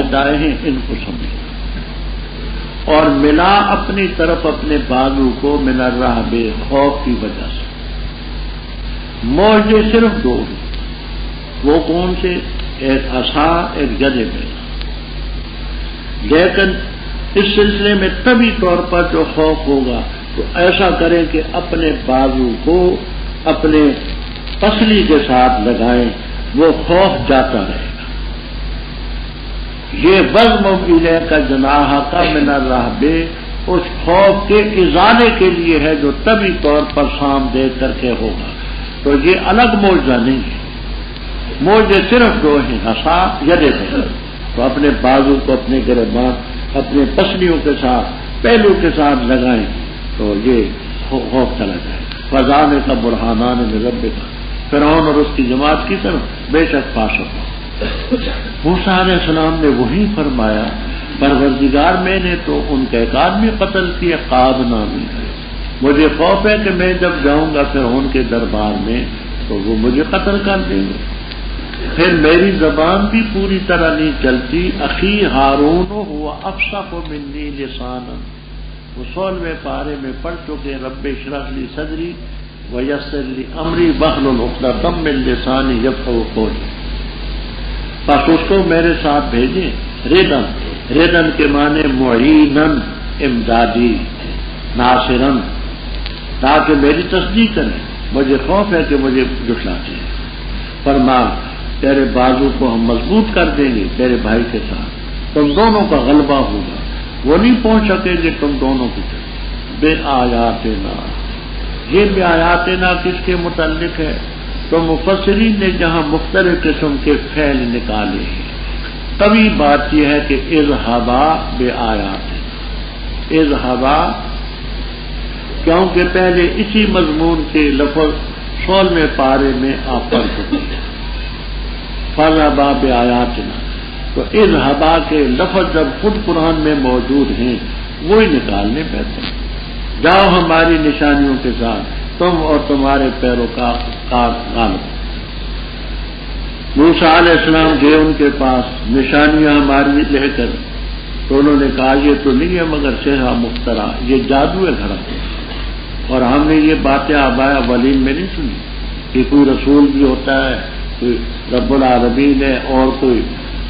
ہدایے ہیں ان کو سمجھنا. اور ملا اپنی طرف اپنے بازو کو من الرہب خوف کی وجہ سے. موجے صرف دو ہیں. وہ کون سے؟ ایک عصا ایک جدے میں. لیکن اس سلسلے میں طبی طور پر جو خوف ہوگا تو ایسا کریں کہ اپنے بازو کو اپنے پسلی کے ساتھ لگائیں، وہ خوف جاتا رہے گا. یہ وزم الیہ کا جناح کا من الرہب اس خوف کے ازالے کے لیے ہے جو طبی طور پر سام دیکھ کر کے ہوگا. تو یہ الگ موجہ نہیں ہے. موجے صرف دو ہیں، عصا یدے میں. تو اپنے بازو کو اپنے گریباں اپنے پسلیوں کے ساتھ پہلو کے ساتھ لگائیں تو یہ خوف چلا جائے. فضانے کا برہانان من ربک، فرعون اور اس کی جماعت کی طرف بے شک فاسق ہو. موسیٰ علیہ السلام نے وہی فرمایا، پروردگار میں نے تو ان کا ایک آدمی قتل کیا قاد نامی ہے. مجھے خوف ہے کہ میں جب جاؤں گا فرعون کے دربار میں تو وہ مجھے قتل کر دیں گے. پھر میری زبان بھی پوری طرح نہیں چلتی. اخی ہارون ہوا افصح منی لسانا، وہ 16ویں پارے میں پڑھ چکے رب اشرح لی صدری ویسر لی امری واحلل عقدۃ من لسانی یفقہوا قولی. بس اس کو میرے ساتھ بھیجیں. ردن، ردن کے معنی معینن، امدادی، ناصرن، تاکہ میری تصدیق کریں. مجھے خوف ہے کہ مجھے جھٹلاتے ہیں. فرما تیرے بازو کو ہم مضبوط کر دیں گے تیرے بھائی کے ساتھ، تم دونوں کا غلبہ ہوگا. وہ نہیں پہنچ سکیں گے تم دونوں کی طرف. بے آیاتنا، یہ بے آیاتنا کس کے متعلق ہے؟ تو مفسرین نے جہاں مختلف قسم کے فعل نکالے ہیں. طبی بات یہ ہے کہ اذهبا بے آیات، اذهبا کیونکہ پہلے اسی مضمون کے لفظ 16ویں پارے میں آپ پڑھ چکے ہیں. فَاذْهَبَا بِآيَاتِنَا، تو اذهبا کے لفظ جب خود قرآن میں موجود ہیں وہی نکالنے پڑتے ہیں. جاؤ ہماری نشانیوں کے ساتھ تم اور تمہارے پیروکار غالب. موسیٰ علیہ السلام گئے ان کے پاس نشانیاں ہماری لے کر، تو انہوں نے کہا یہ تو نہیں ہے مگر سحر مخترع، یہ جادو ہے گھڑا. اور ہم نے یہ باتیں آباء اولین میں نہیں سنی کہ کوئی رسول بھی ہوتا ہے، کوئی رب العالمین ہے اور کوئی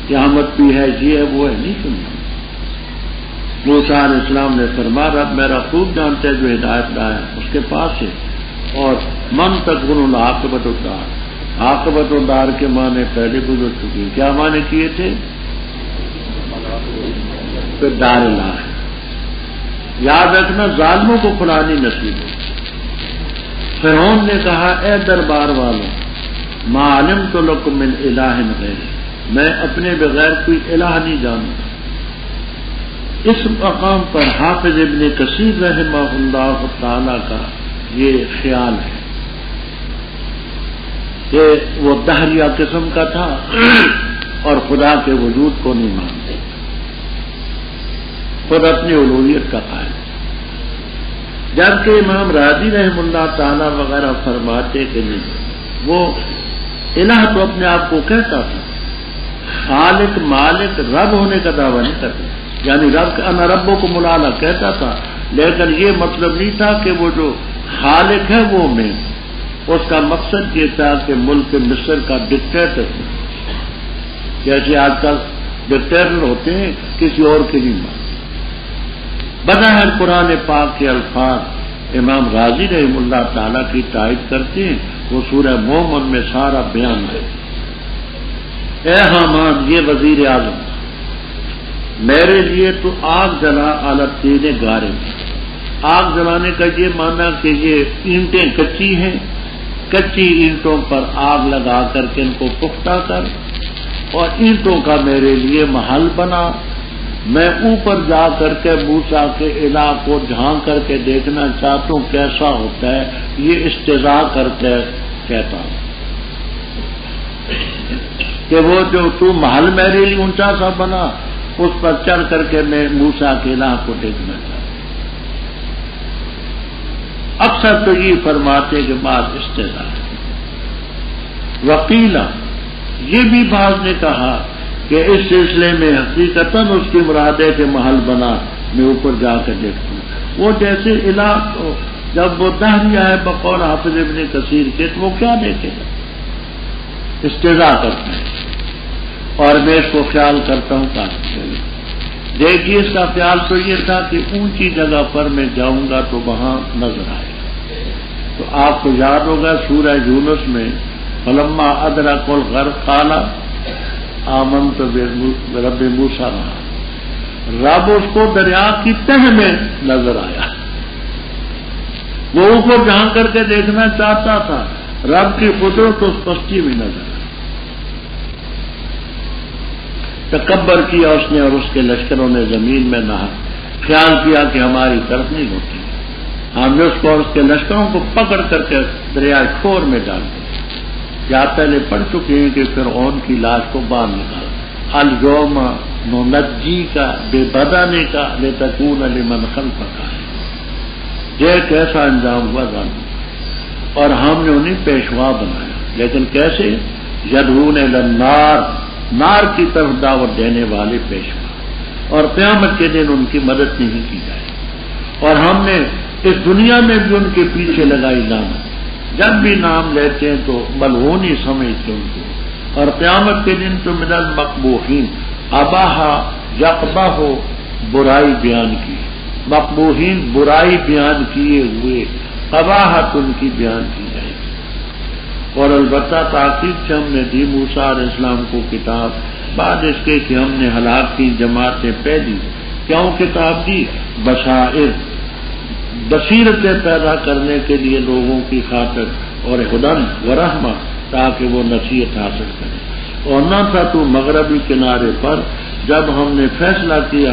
قیامت بھی ہے، یہ ہے وہ ہے، نہیں سنی. موسیٰ علیہ السلام نے فرمایا رب میرا خوب جانتا ہے جو ہدایت لایا اس کے پاس ہے. اور من تکون العاقبۃ الدار، عاقبۃ الدار کے معنی پہلے گزر چکی ہیں. کیا معنی کیے تھے؟ پھر دار الآخرہ. یاد رکھنا ظالموں کو فلانی نصیب ہو. فرعون نے کہا اے دربار والوں ما علمت لکم من الہ غیر، میں اپنے بغیر کوئی الہ نہیں جانتا. اس مقام پر حافظ ابن کثیر رحمہ اللہ تعالی کا یہ خیال ہے کہ وہ دہریہ قسم کا تھا اور خدا کے وجود کو نہیں مانتے، خود اپنی الوہیت کا قائل. جبکہ امام راضی رحم اللہ تعالی وغیرہ فرماتے کہ نہیں، وہ الہ تو اپنے آپ کو کہتا تھا، خالق مالک رب ہونے کا دعویٰ نہیں کرتا. یعنی رب انا ربوں کو ملالا کہتا تھا، لیکن یہ مطلب نہیں تھا کہ وہ جو خالق ہے وہ میں. اس کا مقصد یہ تھا کہ ملک مصر کا ڈکٹیٹر، جیسے آج کل ڈکٹیٹر ہوتے ہیں کسی اور کے لیے مانتے. بظاہر قرآن پاک کے الفاظ امام غازی رحم اللہ تعالیٰ کی تائید کرتے ہیں. وہ سورہ مومن میں سارا بیان ہے. اے حامان یہ وزیر اعظم، میرے لیے تو آگ جلا عالت تیرے گارے میں. آگ جلانے کا یہ معنی کہ یہ اینٹیں کچی ہیں، کچی اینٹوں پر آگ لگا کر کے ان کو پختہ کر اور اینٹوں کا میرے لیے محل بنا. میں اوپر جا کر کے موسیٰ کے الہ کو جھانک کر کے دیکھنا چاہتا ہوں کیسا ہوتا ہے. یہ استضاء کرتے کہتا ہوں کہ وہ جو تو محل میرے لیے اونچا سا بنا اس پر چڑھ کر کے میں موسیٰ کے الہ کو دیکھنا چاہتا ہوں. اکثر تو یہ فرماتے کہ بات استضاء ہے. وکیلا یہ بھی بعض نے کہا کہ اس سلسلے میں حقیقتاً اس کی مراد ہے کہ محل بنا میں اوپر جا کر دیکھتا ہوں. وہ جیسے علاقہ جب وہ دہریہ ہے بقول حافظ ابن کثیر کے تو وہ کیا دیکھے گا؟ استضاء کرتا ہے اور میں اس کو خیال کرتا ہوں کافی. دیکھیے اس کا خیال تو یہ تھا کہ اونچی جگہ پر میں جاؤں گا تو وہاں نظر آئے گا. تو آپ کو یاد ہوگا سورہ یونس میں فلما ادرک الغرق قال آمنت برب موسیٰ، رب اس کو دریا کی تہ میں نظر آیا. وہ اوپر جھانک کر کے دیکھنا چاہتا تھا، رب کی قدرت اس پستی میں نظر آئی. تکبر کیا اس نے اور اس کے لشکروں نے زمین میں نہا، خیال کیا کہ ہماری طرف نہیں ہوتی. ہم نے اس کو اور اس کے لشکروں کو پکڑ کر کے دریا کھور میں ڈال دیا. یا پہلے پڑھ چکے ہیں کہ فرعون کی لاش کو باہر نکالا، اليوم ننجی کا بے بدانے کا لتکون لمن خلفک ہے. یہ کیسا انجام ہوا ظالم، اور ہم نے انہیں پیشوا بنایا. لیکن کیسے؟ یدعون الی النار، نار کی طرف دعوت دینے والے پیشوا، اور قیامت کے دن ان کی مدد نہیں کی جائے. اور ہم نے اس دنیا میں بھی ان کے پیچھے لگائی لعنت. جب بھی نام لیتے ہیں تو ملعونی سمجھتے ان کو، اور قیامت کے دن تو من المقبوحین، اباہا یقبہ ہو برائی بیان کی، مقبوحین برائی بیان کیے ہوئے، قباحت ان کی بیان کی جائے گی. اور البتہ تاکید سے ہم نے دی موسیٰ علیہ السلام کو کتاب، بعد اس کے کہ ہم نے ہلاک کی جماعتیں پہلی. کیوں کتاب دی؟ بصائر، بصیرتیں پیدا کرنے کے لیے لوگوں کی خاطر، اور ہدن و رحمہ تاکہ وہ نصیحت حاصل کریں. اور نہ تھا تو مغربی کنارے پر جب ہم نے فیصلہ کیا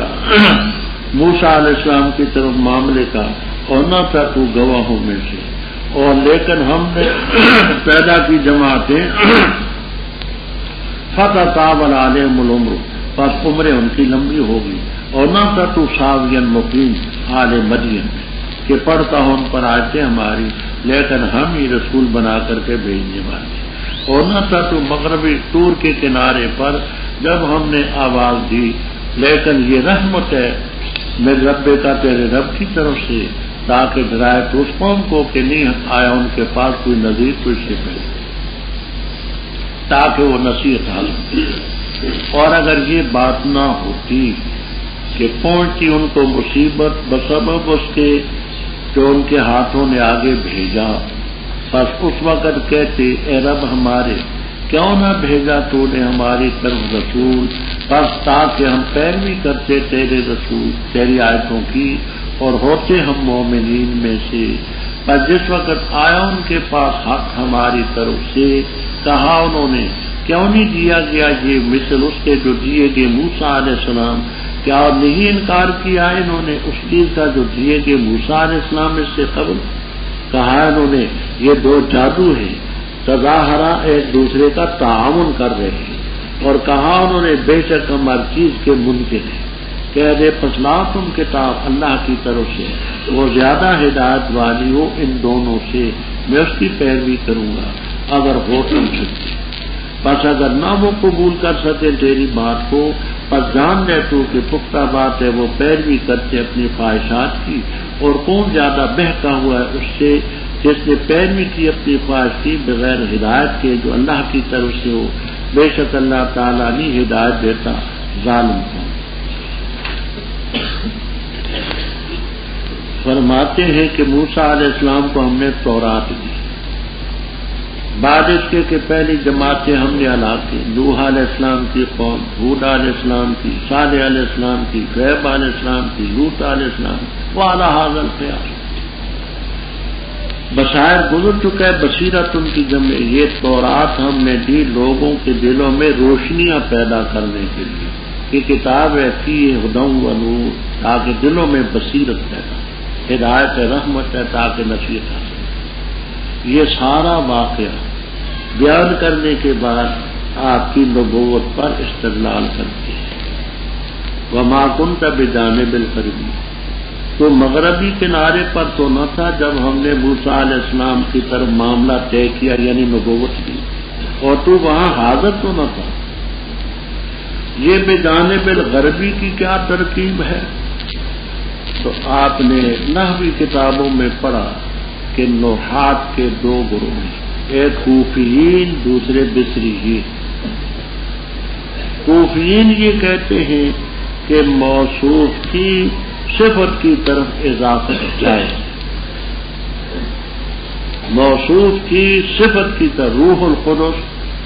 موسیٰ علیہ السلام کی طرف معاملے کا، اور نہ تھا تو گواہوں میں سے. اور لیکن ہم نے پیدا کی جماعتیں فتح طاول علیہم العمر، پس عمریں ان کی لمبی ہوگی. اور نہ تھا تو ساوین مقیم آل مدین، کہ پڑھتا ہوں ان پر آیتیں ہماری، لیکن ہم ہی رسول بنا کر کے بھیجنے والے. اور نہ تھا تو مغربی طور کے کنارے پر جب ہم نے آواز دی، لیکن یہ رحمت ہے میرے رب کا تیرے رب کی طرف سے، تاکہ ڈرائے تو اس قوم کو کہ نہیں آیا ان کے پاس کوئی نذیر کوئی سے پہلے، تاکہ وہ نصیحت حاصل کرے. اور اگر یہ بات نہ ہوتی کہ پہنچتی ان کو مصیبت بسبب اس کے جو ان کے ہاتھوں نے آگے بھیجا، بس اس وقت کہتے اے رب ہمارے کیوں نہ بھیجا تو نے ہماری طرف رسول، بس تاکہ ہم پیروی کرتے تیرے رسول تیری آیتوں کی اور ہوتے ہم مومنین میں سے. بس جس وقت آیا ان کے پاس حق ہماری طرف سے، کہا انہوں نے کیوں نہیں دیا گیا یہ مثل اس کے جو دیے گئے موسیٰ علیہ السلام، کیا نہیں انکار کیا انہوں نے اس چیز کا جو دیے گئے موسیٰ علیہ السلام اس سے قبل. کہا انہوں نے یہ دو جادو ہیں، تظاہرہ ایک دوسرے کا تعاون کر رہے ہیں. اور کہا انہوں نے بے شک ہم ہر چیز کے منکر ہیں. کہہ دے پسلا تم کتاب اللہ کی طرف سے، وہ زیادہ ہدایت والی ہو ان دونوں سے، میں اس کی پیروی کروں گا اگر ہو تم سکتے. بس اگر نہ وہ قبول کر سکے تیری بات کو، پس جان لے تو کہ پختہ بات ہے وہ پیروی کرتے اپنی خواہشات کی. اور کون زیادہ بہکا ہوا ہے اس سے جس نے پیروی کی اپنی خواہش کی بغیر ہدایت کے جو اللہ کی طرف سے ہو. بے شک اللہ تعالیٰ نہیں ہدایت دیتا ظالم کو. فرماتے ہیں کہ موسیٰ علیہ السلام کو ہم نے تورات دی، بعد اس کے کہ پہلی جماعتیں ہم نے ہلاک کی. نوح علیہ السلام کی قوم، ہود علیہ السلام کی، صالح علیہ السلام کی، شعیب علیہ السلام کی، لوط علیہ السلام کی، وعلی ھذا القیاس. بصائر گزر چکا ہے، بصیرت ان کی جمع. یہ تورات ہم نے دی لوگوں کے دلوں میں روشنیاں پیدا کرنے کے لیے. یہ کتاب ہے فیہ ھدی و نور، تاکہ دلوں میں بصیرت پیدا، ہدایت رحمت ہے تاکہ نصیحت حاصل. یہ سارا واقعہ بیان کرنے کے بعد آپ کی نبوت پر استدلال کرتے ہیں. وما كنت بجانب الغربی، تو مغربی کنارے پر تو نہ تھا جب ہم نے موسیٰ علیہ السلام کی طرف معاملہ طے کیا، یعنی نبوت کی، اور تو وہاں حاضر تو نہ تھا. یہ بجانب الغربی کی کیا ترکیب ہے؟ تو آپ نے نحوی کتابوں میں پڑھا کہ نحات کے دو گروہ ہیں، ایک کوفیین، دوسرے بصریین۔ کوفیین یہ کہتے ہیں کہ موصوف کی صفت کی طرف اضافت جائز، موصوف کی صفت کی طرف، روح القدس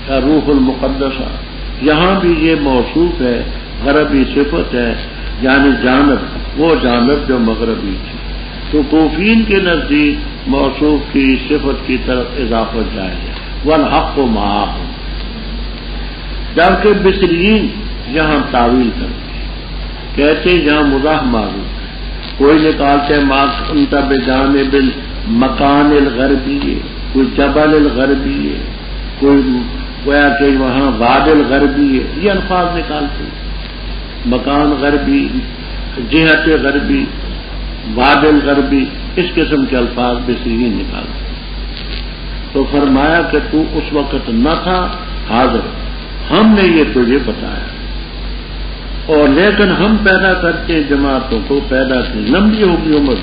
یا روح المقدسہ، یہاں بھی یہ موصوف ہے، غربی صفت ہے، یعنی جانب، وہ جانب جو مغربی تھی۔ تو کوفین کے نزدیک موصوف کی صفت کی طرف اضافت جائز ہے، والحق معاہم۔ جبکہ بصریین یہاں تعویل کرتے ہیں، کہتے ہیں یہاں مضاف معروف ہے، کوئی نکالتے ہیں انت بجانب المکان الغربی ہے، کوئی جبل الغربی ہے، کوئی گویا کہ وہاں واد الغربی ہے، یہ الفاظ نکالتے ہیں، مکان غربی، جہت غربی، واد الغربی، اس قسم کے الفاظ بصریین نکالتے ہیں۔ تو فرمایا کہ تو اس وقت نہ تھا حاضر، ہم نے یہ تجھے بتایا، اور لیکن ہم پیدا کرتے جماعتوں کو، پیدا کی، لمبی ہوگی عمر،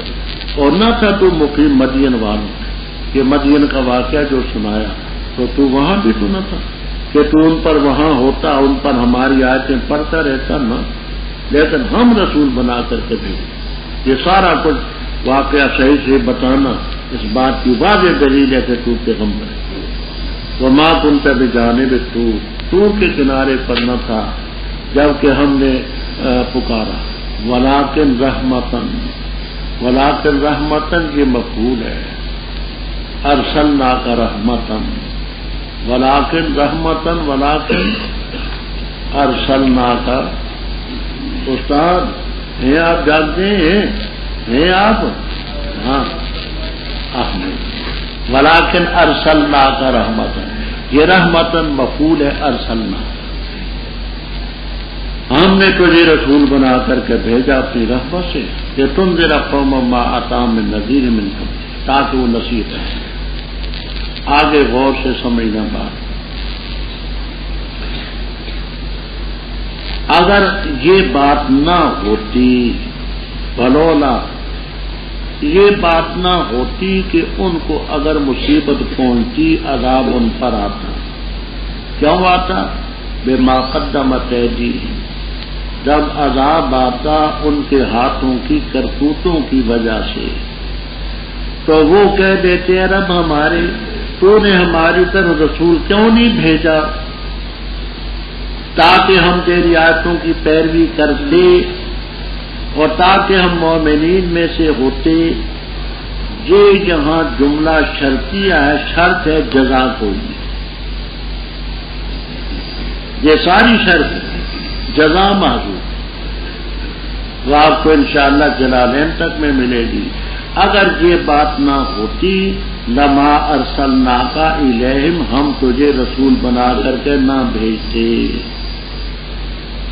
اور نہ تھا تو مقیم مدین والوں، یہ مدین کا واقعہ جو سنایا، تو وہاں بھی تو نہ تھا کہ تو ان پر وہاں ہوتا، ان پر ہماری آیتیں پڑھتا رہتا نا، لیکن ہم رسول بنا کر کے بھیجے۔ یہ سارا کچھ واقعہ صحیح سے بتانا اس بات کی واضح دلیل ہے کہ تو پیغمبر ہے۔ وما كنت بجانب طور کے کنارے پر نہ تھا جبکہ ہم نے پکارا، ولکن رحمتن، ولکن رحمتن یہ مفعول ہے، ارسلناک رحمتن، ولکن رحمتن، ولکن ارسلناک۔ استاد ہیں آپ، جانتے ہیں آپ؟ ہاں، ولکن ارسلناک رحمتن، یہ رحمتن مفعول ہے، ارسلنا، ہم نے تجھے رسول بنا کر کے بھیجا اپنی رحمت سے کہ تنذر قوما ما اتاہم من نذیر من قبل، تاکہ وہ نصیحت ہے۔ آگے غور سے سمجھنا بات، اگر یہ بات نہ ہوتی، بلولا یہ بات نہ ہوتی کہ ان کو اگر مصیبت پہنچتی عذاب ان پر آتا، کیوں آتا؟ بما قدمت ایدیہم، جب عذاب آتا ان کے ہاتھوں کی کرتوتوں کی وجہ سے، تو وہ کہہ دیتے ہیں رب ہمارے، تو نے ہماری طرف رسول کیوں نہیں بھیجا تاکہ ہم تیری آیتوں کی پیروی کرتے اور تاکہ ہم مومنین میں سے ہوتے۔ یہ یہاں جملہ شرطیہ ہے، شرط ہے جزا کوئی، یہ ساری شرط ہے، جزا محضور، وہ آپ کو انشاءاللہ جلالین تک میں ملے گی۔ اگر یہ بات نہ ہوتی لما ارسلناک الیہم، ہم تجھے رسول بنا کر کے نہ بھیجتے۔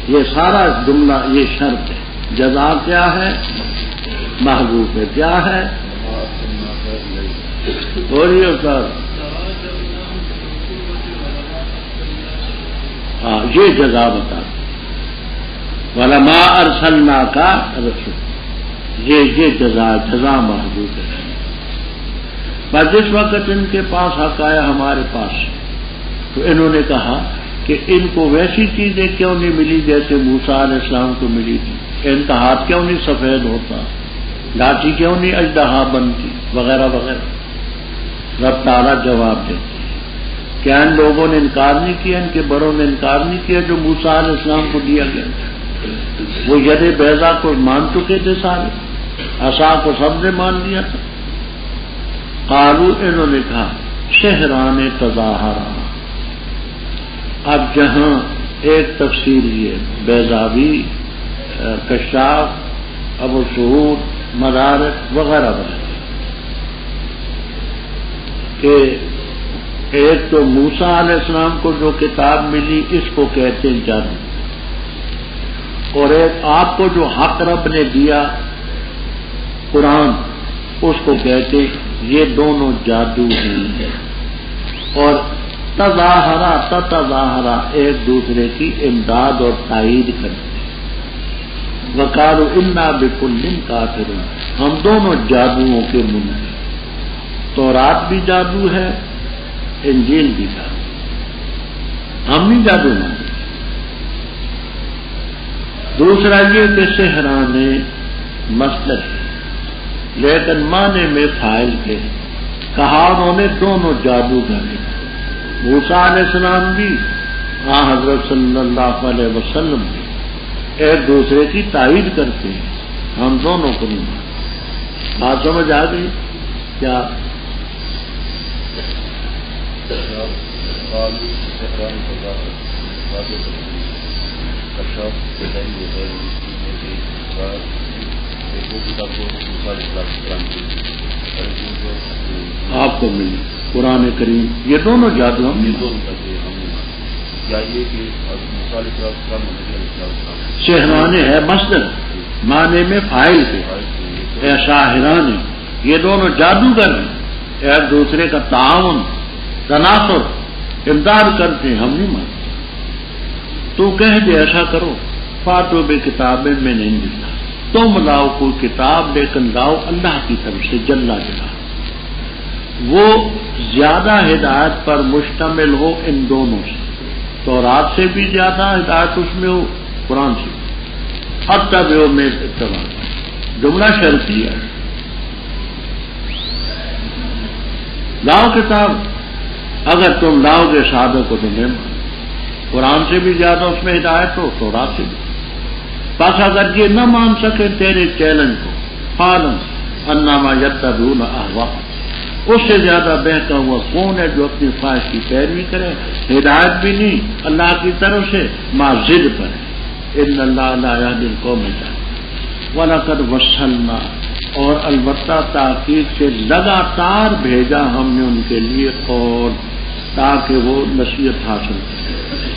یہ سارا جملہ یہ شرط ہے، جزا کیا ہے؟ محذوف ہے، کیا ہے؟ بولیے سر، ہاں یہ جزا بتا، وَلَمَا أَرْسَلْنَاكَ رَسُولًا، یہ جزا محذوف ہے۔ بس جس وقت ان کے پاس حق آیا ہمارے پاس، تو انہوں نے کہا کہ ان کو ویسی چیزیں کیوں نہیں ملی جیسے موسیٰ علیہ السلام کو ملی تھی، ان کا ہاتھ کیوں نہیں سفید ہوتا، لاٹھی کیوں نہیں اژدہا بنتی، وغیرہ وغیرہ۔ رب تعالیٰ جواب دیتے ہیں، کیا ان لوگوں نے انکار نہیں کیا، ان کے بڑوں نے انکار نہیں کیا جو موسیٰ علیہ السلام کو دیا گیا تھا؟ وہ ید بیضا کو مان چکے تھے سارے، عصا کو سب نے مان لیا تھا۔ قالو، انہوں نے کہا سحران تظاہرا۔ اب جہاں ایک تفسیر یہ بیضاوی، کشاف، ابو شہود، مدارک وغیرہ وغیرہ کہ ایک تو موسیٰ علیہ السلام کو جو کتاب ملی اس کو کہتے ہیں جادو، اور ایک آپ کو جو حق رب نے دیا قرآن اس کو کہتے یہ دونوں جادو ہیں۔ اور تظاہرا ایک دوسرے کی امداد اور تائید کرتے، وقالوا انا بکل کافرون، ہم دونوں جادوؤں کے منکر، تورات بھی جادو ہے، انجیل بھی جادو، ہم نہیں جادو مانتے۔ دوسرا یہ کہ سحران مصدر ہے لیکن معنی میں فاعل کے، کہا انہوں نے دونوں جادوگر ہیں۔ موسیٰ علیہ السلام بھی حضرت صلی اللہ علیہ وسلم بھی ایک دوسرے کی تائید کرتے ہیں، ہم دونوں کو نہیں مانتے۔ بات سمجھ آ گئی کیا؟ آپ کو ملی قرآن کریم، یہ دونوں جادو ہم نہیں، شہران ہے مصدر، معنی میں فاعل کے، شاہران، یہ دونوں جادوگر ہیں، ایک دوسرے کا تعاون تناصر امداد کرتے ہیں، ہم نہیں مانتے۔ تو کہہ دے ایسا کرو، فاتو بے کتاب میں نہیں ملتا، تم لاؤ کوئی کتاب لیکن لاؤ اللہ کی طرف سے جل جلالہ، وہ زیادہ ہدایت پر مشتمل ہو ان دونوں سے، تورات سے بھی زیادہ ہدایت اس میں ہو، قرآن سے اتبعوا میں اتباع، جملہ شرطی ہے، لاؤ کتاب، اگر تم لاؤ گے صحابہ کو تو میں قرآن سے بھی زیادہ اس میں ہدایت ہو، تورات سے بھی۔ بس اگر یہ نہ مان سکے تیرے چیلنج کو، فعلم انما یتبعون اہواء، اس سے زیادہ بہتا ہوا کون ہے جو اپنی خواہش کی پیروی کرے، ہدایت بھی نہیں اللہ کی طرف سے، ما ضد پر ہے، ان اللہ لا یہدی القوم الظالمین۔ وَلَقَدْ وَصَّلْنَا، اور البتہ تحقیق سے لگاتار بھیجا ہم نے ان کے لیے قول، تاکہ وہ نصیحت حاصل کریں۔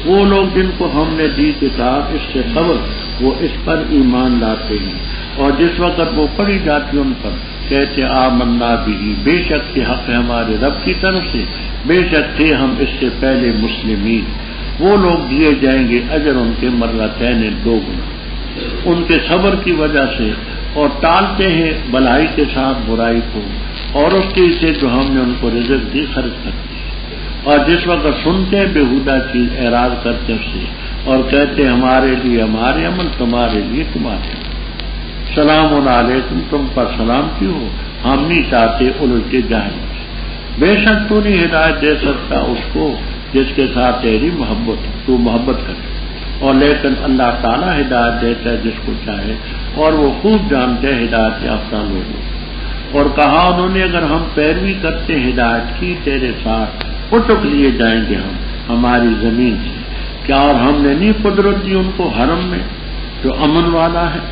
وہ لوگ جن کو ہم نے دی کتاب اس سے قبل، وہ اس پر ایمان لاتے ہیں، اور جس وقت وہ پڑھی جاتی ان پر کہتے آمنا بھی، بے شک کہ حق ہے ہمارے رب کی طرف سے، بے شک تھے ہم اس سے پہلے مسلمین۔ وہ لوگ دیے جائیں گے اجر ان کے مرتين 2 گنا، ان کے صبر کی وجہ سے، اور ٹالتے ہیں بلائی کے ساتھ برائی کو، اور اس کے سے جو ہم نے ان کو رزق دی خرچ کرتے ہیں، اور جس وقت سنتے بےہودہ چیز اعراض کرتے اس سے، اور کہتے ہمارے لیے ہمارے عمل، تمہارے لیے تمہارے عمل، سلام علیکم، تم پر سلام کیوں ہو، ہم نہیں چاہتے الٹ کے جاہل۔ بے شک تو نہیں ہدایت دے سکتا اس کو جس کے ساتھ تیری محبت، تو محبت کرے، اور لیکن اللہ تعالیٰ ہدایت دیتا ہے جس کو چاہے، اور وہ خوب جانتے ہیں ہدایت یافتہ لوگوں۔ اور کہا انہوں نے اگر ہم پیروی کرتے ہدایت کی تیرے ساتھ، اٹک لیے جائیں گے ہم ہماری زمین سے، کیا اور ہم نے نہیں قدرت دی ان کو حرم میں جو امن والا ہے،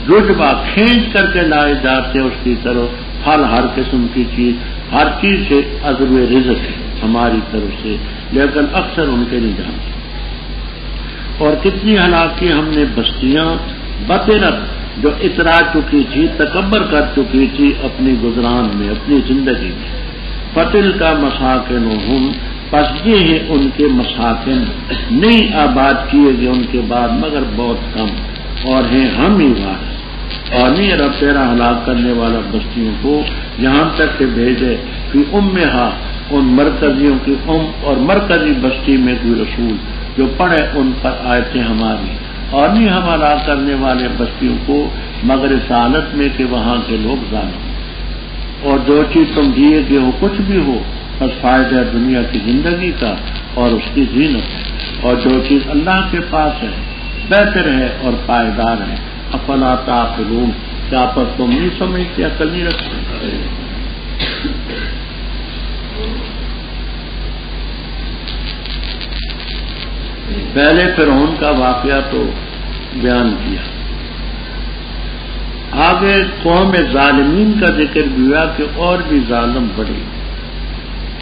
رجبا کھینچ کر کے لائے جاتے اس کی طرف، پھل ہر قسم کی چیز، ہر چیز سے عذر رزق ہے ہماری طرف سے، لیکن اکثر ان کے نہیں جانتے۔ اور کتنی ہلاکی ہم نے بستیاں بطرت جو اترا چکی تھی، تکبر کر چکی تھی اپنی گزران میں، اپنی زندگی میں، فتل کا مساکنہم، پس یہ ہے ان کے مساکن، نہیں آباد کیے گئے ان کے بعد مگر بہت کم، اور ہیں ہم ہی وارث۔ اور نہیں رب تیرا ہلاک کرنے والا بستیوں کو یہاں تک کہ بھیجے کہ امہا، ان مرکزیوں کی اور مرکزی بستی میں کوئی رسول جو پڑھے ان پر آیتیں ہماری، اور نہیں ہم ہلاک کرنے والے بستیوں کو مگر اس حالت میں کہ وہاں کے لوگ ظالم، اور جو چیز تم دیے گئے ہو کچھ بھی ہو، بس فائدہ دنیا کی زندگی کا اور اس کی زینت ہے، اور جو چیز اللہ کے پاس ہے بہتر ہے اور پائیدار ہے۔ افلا تعقلون، کیا پر تم نہیں سمجھتے، عقل نہیں رکھتے؟ پہلے فرعون کا واقعہ تو بیان کیا، آگے قوم ظالمین کا ذکر بھی ہوا کہ اور بھی ظالم بڑے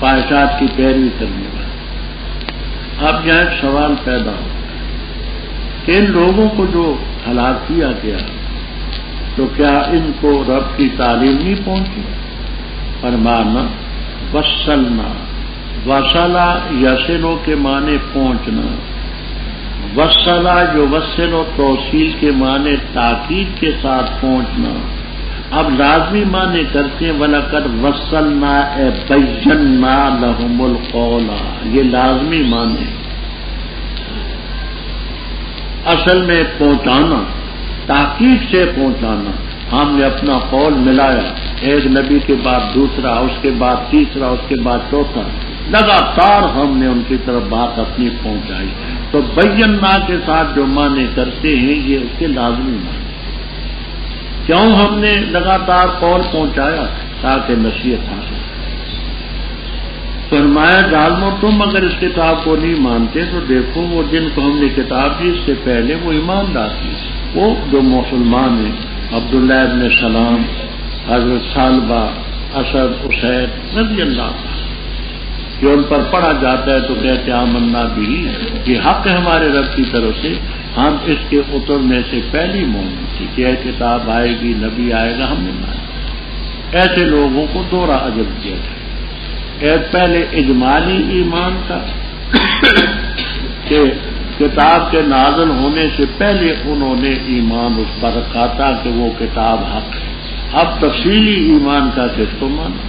خواہشات کی پیروی کرنے والے۔ اب یہاں ایک سوال پیدا ہو کہ ان لوگوں کو جو ہلاک کیا گیا تو کیا ان کو رب کی تعلیم نہیں پہنچی؟ فرمانا وصلنا، وصلہ یصلو کے معنی پہنچنا، وصلہ جو وصل و توصیل کے معنی تاکید کے ساتھ پہنچنا، اب لازمی معنی کرتے ہیں وَلَقَدْ وَصَّلْنَا بَيَّنَّا لَهُمُ الْقَوْلَ، یہ لازمی معنی اصل میں پہنچانا، تحقیق سے پہنچانا۔ ہم نے اپنا قول ملایا، ایک نبی کے بعد دوسرا، اس کے بعد تیسرا، اس کے بعد چوتھا، لگاتار ہم نے ان کی طرف بات اپنی پہنچائی۔ تو بینا کے ساتھ جو معنی کرتے ہیں یہ اس کے لازمی معنی۔ کیوں ہم نے لگاتار قول پہنچایا؟ تاکہ نصیحت حاصل۔ فرمایا ظالمو تم اگر اس کتاب کو نہیں مانتے تو دیکھو وہ جن کو ہم نے کتاب دی اس سے پہلے وہ ایماندار تھی، وہ جو مسلمان ہیں، عبداللہ ابن سلام، حضرت ثعلبہ، اسد، اسید رضی اللہ عنہ، کہ ان پر پڑھا جاتا ہے تو کہتے آمنا بھی، یہ حق ہے ہمارے رب کی طرف سے، ہم اس کے اترنے سے پہلی مومن تھی کہ یہ کتاب آئے گی، نبی آئے گا، ہم نے مانا۔ ایسے لوگوں کو دوہرا اجر دیا جائے۔ ایک پہلے اجمالی ایمان تھا کہ کتاب کے نازل ہونے سے پہلے انہوں نے ایمان اس پر رکھا تھا کہ وہ کتاب حق ہے۔ اب تفصیلی ایمان کا کس کو مانا؟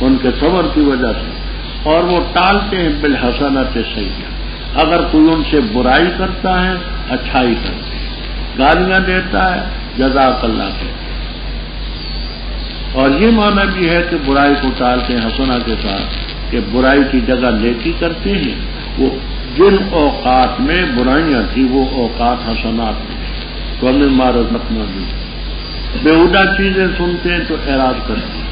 ان کے صبر کی وجہ سے، اور وہ ٹالتے ہیں بالحسنۃ سیئہ، اگر کوئی ان سے برائی کرتا ہے اچھائی کرتے ہیں، گالیاں دیتا ہے جزاک اللہ کہتے ہیں۔ اور یہ معنی بھی ہے کہ برائی کو ٹالتے ہیں حسنہ کے ساتھ، کہ برائی کی جگہ نیکی کرتے ہیں۔ وہ جن اوقات میں برائیاں تھیں وہ اوقات حسنات میں، تو ہمیں مارد رکھنا بھی، بےہودہ چیزیں سنتے ہیں تو اعراض کرتے ہیں،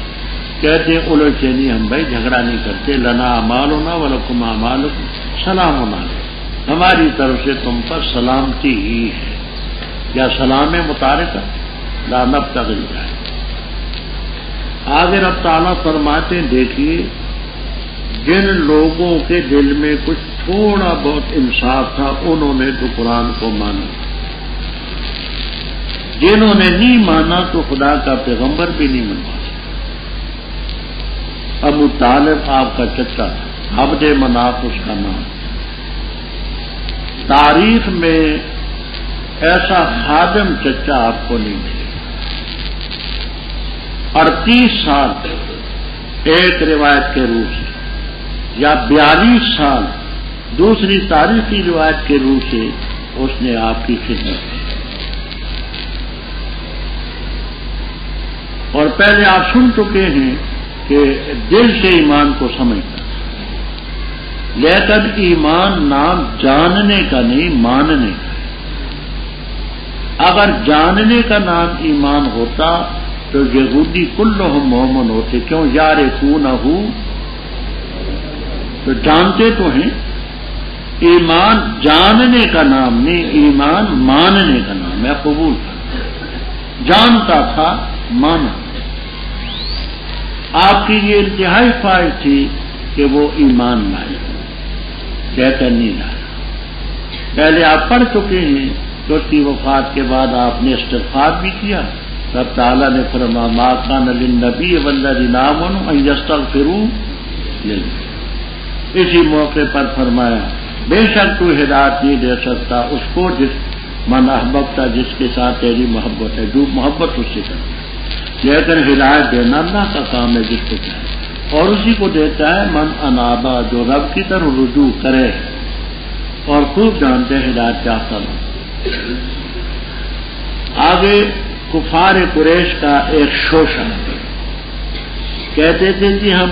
کہتے ہیں الٹ سے نہیں، ہم بھائی جھگڑا نہیں کرتے، لنا اعمالنا ولکم اعمالکم سلام علیکم، ہماری طرف سے تم پر سلامتی ہی ہے، یا سلام متارکہ لا نبتغی الجاه۔ آگے رب تعالیٰ فرماتے ہیں دیکھیے جن لوگوں کے دل میں کچھ تھوڑا بہت انصاف تھا انہوں نے تو قرآن کو مانا، جنہوں نے نہیں مانا تو خدا کا پیغمبر بھی نہیں مانا۔ ابو طالب آپ کا چچا تھا، عبد مناف اس کا نام۔ تاریخ میں ایسا خادم چچا آپ کو نہیں ملے۔ 38 سال ایک روایت کے روح سے، یا 42 سال دوسری تاریخی روایت کے روح سے اس نے آپ کی خدمت کی۔ اور پہلے آپ سن چکے ہیں کہ دل سے ایمان کو سمجھتا، لیکن ایمان نام جاننے کا نہیں ماننے کا۔ اگر جاننے کا نام ایمان ہوتا تو یہودی کلہم مومن ہوتے، کیوں یعرفونہ، تو جانتے تو ہیں۔ ایمان جاننے کا نام نہیں، ایمان ماننے کا نام ہے، قبول تھا، جانتا تھا، مانا۔ آپ کی یہ انتہائی خواہش تھی کہ وہ ایمان لائے، لیکن نہیں لایا۔ پہلے آپ پڑھ چکے ہیں کہ اس کی وفات کے بعد آپ نے استغفار بھی کیا۔ رب تعالیٰ نے فرمایا ما کان للنبی والذین آمنوا ان یستغفروا للمؤمنین۔ اسی موقع پر فرمایا بے شک تو ہدایت نہیں دے سکتا اس کو جس من احببتا، جس کے ساتھ تیری محبت ہے، جو محبت اس سے کرتا ہے، لیکن ہدایت دینا اللہ کا کام ہے جس کو چاہے، اور اسی کو دیتا ہے من انابا، جو رب کی طرف رجوع کرے، اور خوب جانتے ہیں ہدایت کیا کرنا۔ آگے کفار قریش کا ایک شوشہ کہتے تھے کہ ہم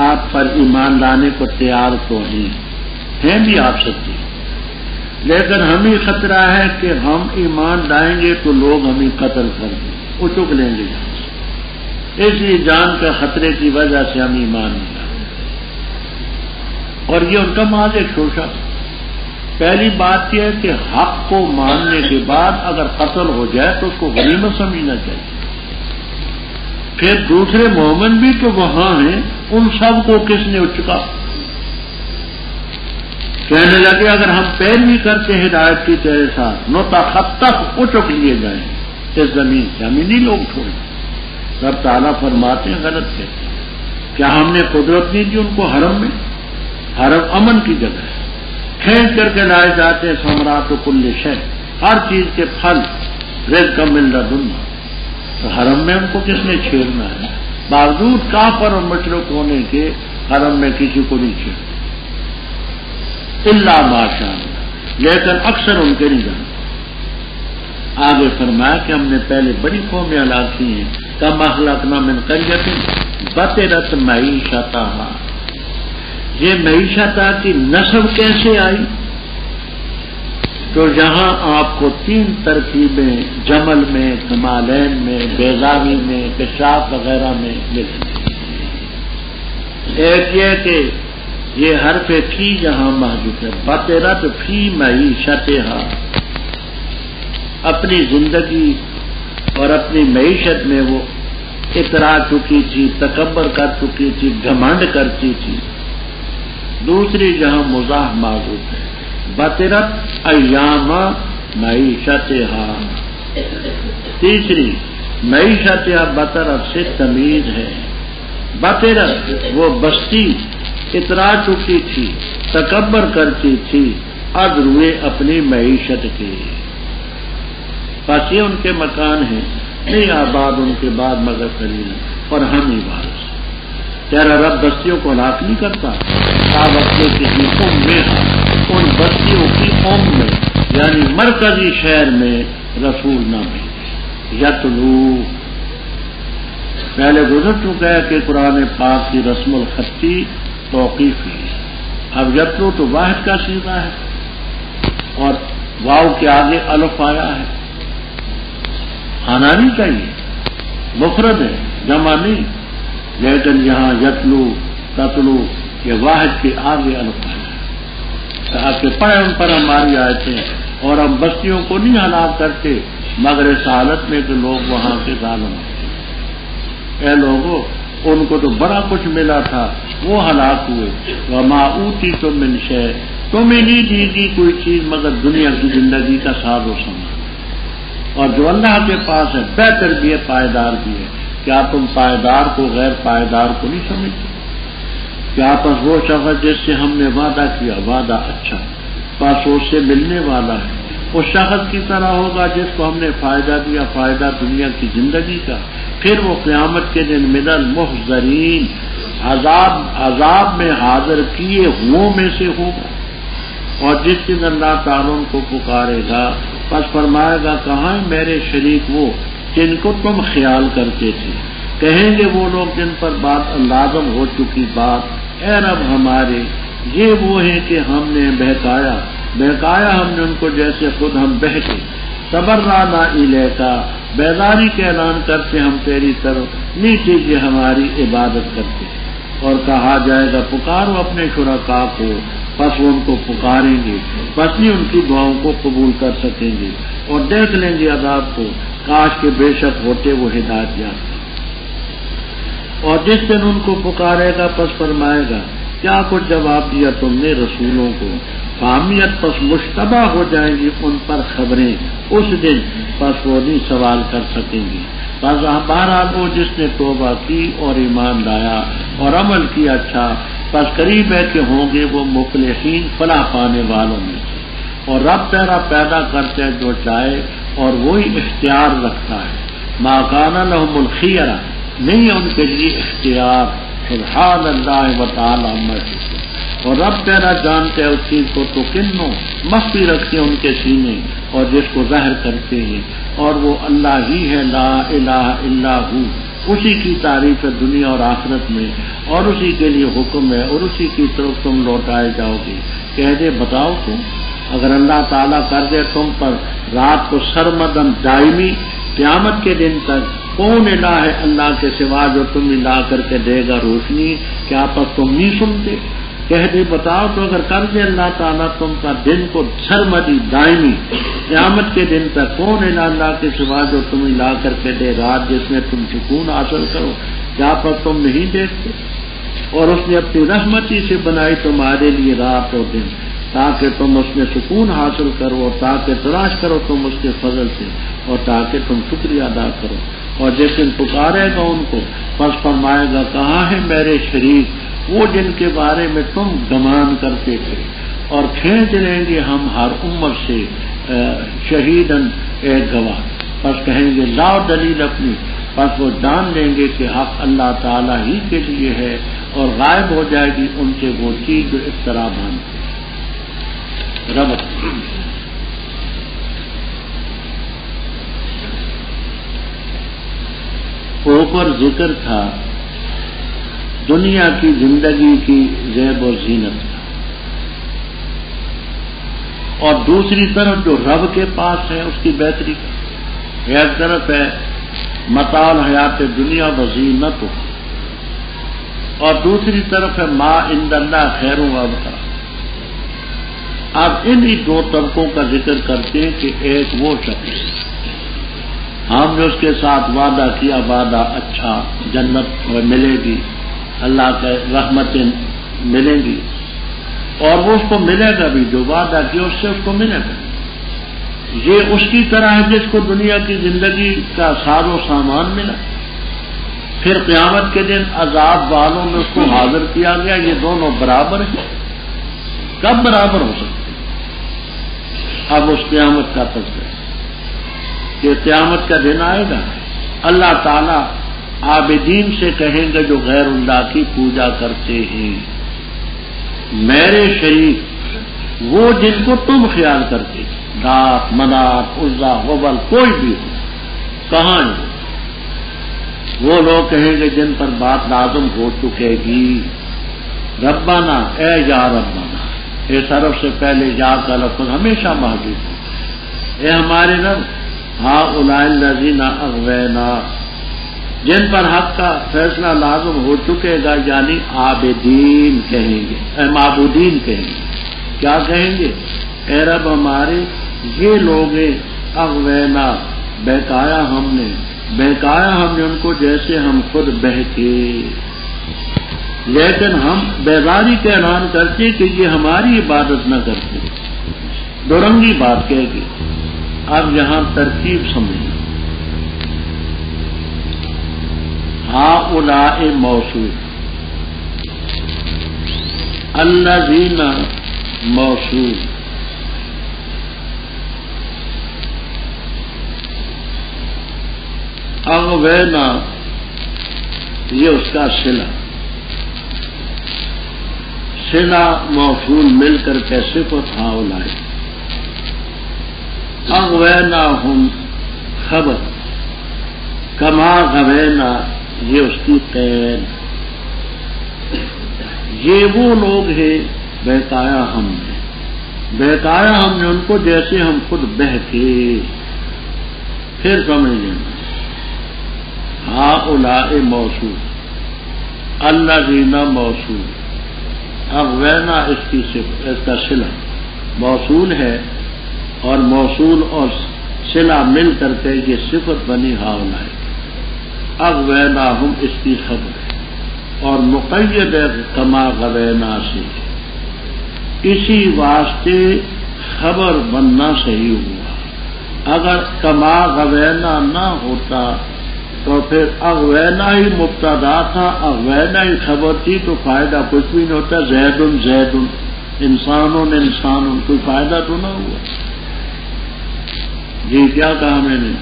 آپ پر ایمان لانے کو تیار تو ہیں بھی آپ سچے، لیکن ہمیں خطرہ ہے کہ ہم ایمان لائیں گے تو لوگ ہمیں قتل کر دیں، اچک لیں گے، اس لیے جان کے خطرے کی وجہ سے ہم ایمان نہیں لائیں۔ اور یہ ان کا محض ایک شوشہ۔ پہلی بات یہ ہے کہ حق کو ماننے کے بعد اگر قتل ہو جائے تو اس کو غنیمت سمجھنا چاہیے۔ پھر دوسرے مومن بھی تو وہاں ہیں، ان سب کو کس نے اچکا؟ کہنے لگے اگر ہم پیروی کرتے ہدایت کی تیرے ساتھ نتخطف، اچک لیے جائیں اس زمین سے، ہمیں نہیں لوگ چھوڑیں۔ رب تعالیٰ فرماتے ہیں غلط کہتے ہیں، کیا ہم نے قدرت نہیں دی ان کو حرم میں؟ حرم امن کی جگہ ہے، کھینچ کر کے لائے جاتے ہیں ثمرات کل شے، ہر چیز کے پھل، رزق من لدنا، تو حرم میں ان کو کس نے چھیڑنا ہے؟ باوجود کافر اور مشرک ہونے کے حرم میں کسی کو نہیں چھیڑنا، الا ماشاء اللہ، لیکن اکثر ان کے نہیں جانتے۔ آگے فرمایا کہ ہم نے پہلے بڑی قومیں ہلاک کی ہیں، کما اہلکنا من قریۃ بطرت معیشتہا، یہ معیشتہ کی نسب کیسے آئی؟ تو یہاں آپ کو 3 ترکیبیں جمل میں، کمالین میں، بیضاوی میں، کشاف وغیرہ میں ملیں گی۔ ایک یہ کہ یہ حرف فی یہاں محذوف ہے، بطرت فی معیشتہا، اپنی زندگی اور اپنی معیشت میں وہ اترا چکی تھی، تکبر کر چکی تھی، گھمنڈ کرتی تھی۔ دوسری جہاں مزاح معذوف ہے، بطرت ایام معیشتہا۔ تیسری معیشتہا بطرت سے تمیز ہے، بطرت وہ بستی اترا چکی تھی، تکبر کرتی تھی، اب روئے اپنی معیشت کے، بس یہ ان کے مکان ہیں، نہیں آباد ان کے بعد مگر قلیل، اور ہم ہی وارث۔ تیرا رب بستیوں کو ہلاک نہیں کرتا، وقت کسی قوم میں ان بستیوں کی قوم میں یعنی مرکزی شہر میں رسول نہ بھیجے۔ یتلو پہلے گزر چکا ہے کہ قرآن پاک کی رسم الخطی توقیفی ہے، اب یتلو تو واحد کا صیغہ ہے اور واو کے آگے الف آیا ہے، آنا نہیں چاہیے، مفرد ہے، جمع نہیں، لیکن یہاں یتلو تتلو یہ واحد کے آگے الف آیا ہے تاکہ پڑھے ان پر ہماری آیتیں، اور ہم بستیوں کو نہیں ہلاک کرتے مگر اس حالت میں کہ لوگ وہاں کے ظالم ہیں۔ اے لوگوں، ان کو تو بڑا کچھ ملا تھا، وہ ہلاک ہوئے۔ وما اوتیتم من شیء، تمہیں نہیں دی گئی کوئی چیز مگر دنیا کی زندگی کا ساز و سامان، اور جو اللہ کے پاس ہے بہتر بھی ہے، پائیدار بھی ہے۔ کیا تم پائیدار کو غیر پائیدار کو نہیں سمجھتے؟ کیا پس وہ شخص جس سے ہم نے وعدہ کیا، وعدہ اچھا، پس اس سے ملنے والا ہے، اس شخص کی طرح ہوگا جس کو ہم نے فائدہ دیا، فائدہ دنیا کی زندگی کا، پھر وہ قیامت کے دن من المحضرین، عذاب میں حاضر کیے ہوئوں میں سے ہوگا۔ اور جس دن اللہ تعالیٰ ان کو پکارے گا، پس فرمائے گا کہاں ہیں میرے شریک وہ جن کو تم خیال کرتے تھے؟ کہیں گے وہ لوگ جن پر بات لازم ہو چکی بات، اے رب ہمارے، یہ وہ ہیں کہ ہم نے بہکایا ہم نے ان کو جیسے خود ہم بہکے، تبرأنا الیک، بیداری کے اعلان کرتے ہم تیری طرف، نہیں کیجیے ہماری عبادت کرتے۔ اور کہا جائے گا پکارو اپنے شرکاء کو، پس وہ ان کو پکاریں گے، پس نہیں ان کی دعاؤں کو قبول کر سکیں گے، اور دیکھ لیں گے عذاب کو، کاش کے بے شک ہوتے وہ ہدایت یافتہ۔ اور جس دن ان کو پکارے گا پس فرمائے گا کیا کچھ جواب دیا تم نے رسولوں کو، فامیت پس مشتبہ ہو جائیں گی ان پر خبریں اس دن، پس وہ نہیں سوال کر سکیں گی۔ بس بہرحال وہ جس نے توبہ کی اور ایمان لایا اور عمل کیا اچھا، پس قریب ہے کہ ہوں گے وہ مفلحین، فلاح پانے والوں میں سے۔ اور رب تیرا پیدا کرتا ہے جو چاہے اور وہی اختیار رکھتا ہے، ما کان لہم الخیرہ، نہیں ہے ان کے لیے اختیار، سبحان اللہ و تعالی عما یشرکون۔ اور رب تیرا جانتے ہیں اس چیز کو تو کنوں مخفی رکھتے ہیں ان کے سینے، اور جس کو ظاہر کرتے ہیں، اور وہ اللہ ہی ہے، لا الہ الا ہو، اسی کی تعریف ہے دنیا اور آخرت میں، اور اسی کے لیے حکم ہے، اور اسی کی طرف تم لوٹائے جاؤ گے۔ کہہ دے بتاؤ تم، اگر اللہ تعالیٰ کر دے تم پر رات کو سرمدن دائمی قیامت کے دن تک، کون الہ ہے اللہ کے سوا جو تم لا کر کے دے گا روشنی، کیا پس تم نہیں سنتے؟ کہہ دے بتاؤ تو اگر کر دے اللہ تعالیٰ تم کا دن کو سرمدی دائمی قیامت کے دن تک، کون الہ اللہ کے سوا جو تم لا کر کے دے رات جس میں تم سکون حاصل کرو، کیا پس تم نہیں دیکھتے؟ اور اس نے اپنی رحمتی سے بنائی تمہارے لیے رات اور دن تاکہ تم اس میں سکون حاصل کرو، اور تاکہ تلاش کرو تم اس کے فضل سے، اور تاکہ تم شکریہ ادا کرو۔ اور جس دن پکارے گا ان کو، پس فرمائے گا کہاں ہے میرے شریک، وہ جن کے بارے میں تم گمان کرتے تھے، اور کھینچ لیں گے ہم ہر امت سے شہیدن ایک گواہ، پس کہیں گے لاؤ دلیل اپنی، پس وہ جان لیں گے کہ حق اللہ تعالیٰ ہی کے لیے ہے، اور غائب ہو جائے گی ان سے وہ چیز جو اس طرح باندھتے ربط۔ اوپر ذکر تھا دنیا کی زندگی کی زیب و زینت کا، اور دوسری طرف جو رب کے پاس ہے اس کی بہتری کا۔ ایک طرف ہے متاع حیات دنیا و زینت، اور دوسری طرف ہے ما عند اللہ خیر و ابقا۔ اب انہی دو طبقوں کا ذکر کرتے ہیں کہ ایک وہ شخص ہم نے اس کے ساتھ وعدہ کیا، وعدہ اچھا، جنت ملے گی، اللہ کے رحمتیں ملیں گی، اور وہ اس کو ملے گا بھی، جو وعدہ کیا اس سے اس کو ملے گا۔ یہ اس کی طرح ہے جس کو دنیا کی زندگی کا ساز و سامان ملا، پھر قیامت کے دن عذاب والوں میں اس کو حاضر کیا گیا۔ یہ دونوں برابر ہیں؟ کب برابر ہو سکتے؟ اب اس قیامت کا تذکرہ کہ قیامت کا دن آئے گا، اللہ تعالیٰ عابدین سے کہیں گے جو غیر اللہ کی پوجا کرتے ہیں، میرے شریک وہ جن کو تم خیال کرتے، لات، منات، عزا، حبل، کوئی بھی ہو، کہاں ہے؟ وہ لوگ کہیں گے جن پر بات لازم ہو چکے گی، ربنا، اے یا ربنا، اس حرف سے پہلے یا کا لفظ ہمیشہ موجود ہے، اے ہمارے رب، ہؤلاء الذین اغوینا، جن پر حق کا فیصلہ لازم ہو چکے گا، یعنی عابدین کہیں گے، معبودین کہیں گے، کیا کہیں گے؟ اے رب ہمارے، یہ لوگ اغوینا، بہکایا ہم نے ان کو جیسے ہم خود بہکے، لیکن ہم بیزاری کا اعلان کرتے کہ یہ ہماری عبادت نہ کرتے، دورنگی بات کہے گی۔ اب یہاں ترکیب سمجھنا، ہؤلاء موصول، الذین موصول، اغوینا یہ اس کا صلہ موصول مل کر کے صفت ہؤلاء، اغویناہم خبر، کما غوینا یہ اس کی قید، یہ وہ لوگ ہیں بہکایا ہم نے ان کو جیسے ہم خود بہکے۔ پھر سمجھ لینا، ہؤلاء موصول، الذین موصول، اغوینا اس کا صلہ موصول ہے، اور موصول اور صلہ مل کر کے یہ صفت بنی ہؤلاء، اغویناہم اس کی خبر ہے، اور مقید کما غوینا سے، اسی واسطے خبر بننا صحیح ہوا۔ اگر کما غوینا نہ ہوتا تو پھر اغوینا ہی مبتدا تھا، اغوینا ہی خبر تھی، تو فائدہ کچھ بھی نہیں ہوتا، زیدن زیدن، انسانن انسانن، کوئی فائدہ تو نہ ہوا۔ جی کیا کہا میں نے؟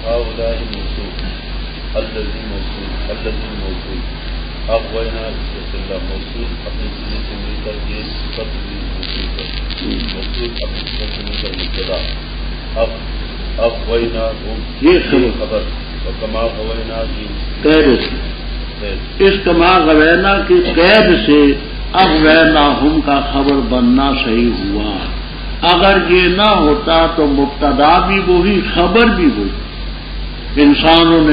ہؤلاء موصول، الذی موصول، اغوینا صلہ موصول اپنے سینے سے مل کر کے صفت موصول اپنے سینے سے مل کر مبتدا، اغویناہم یہ خبر، اور کما غوینا کی قید سے، اس کما غوینا کی قید سے اغویناہم کا خبر بننا صحیح ہوا۔ اگر یہ نہ ہوتا تو مبتدا بھی وہی، خبر بھی وہی، انسانن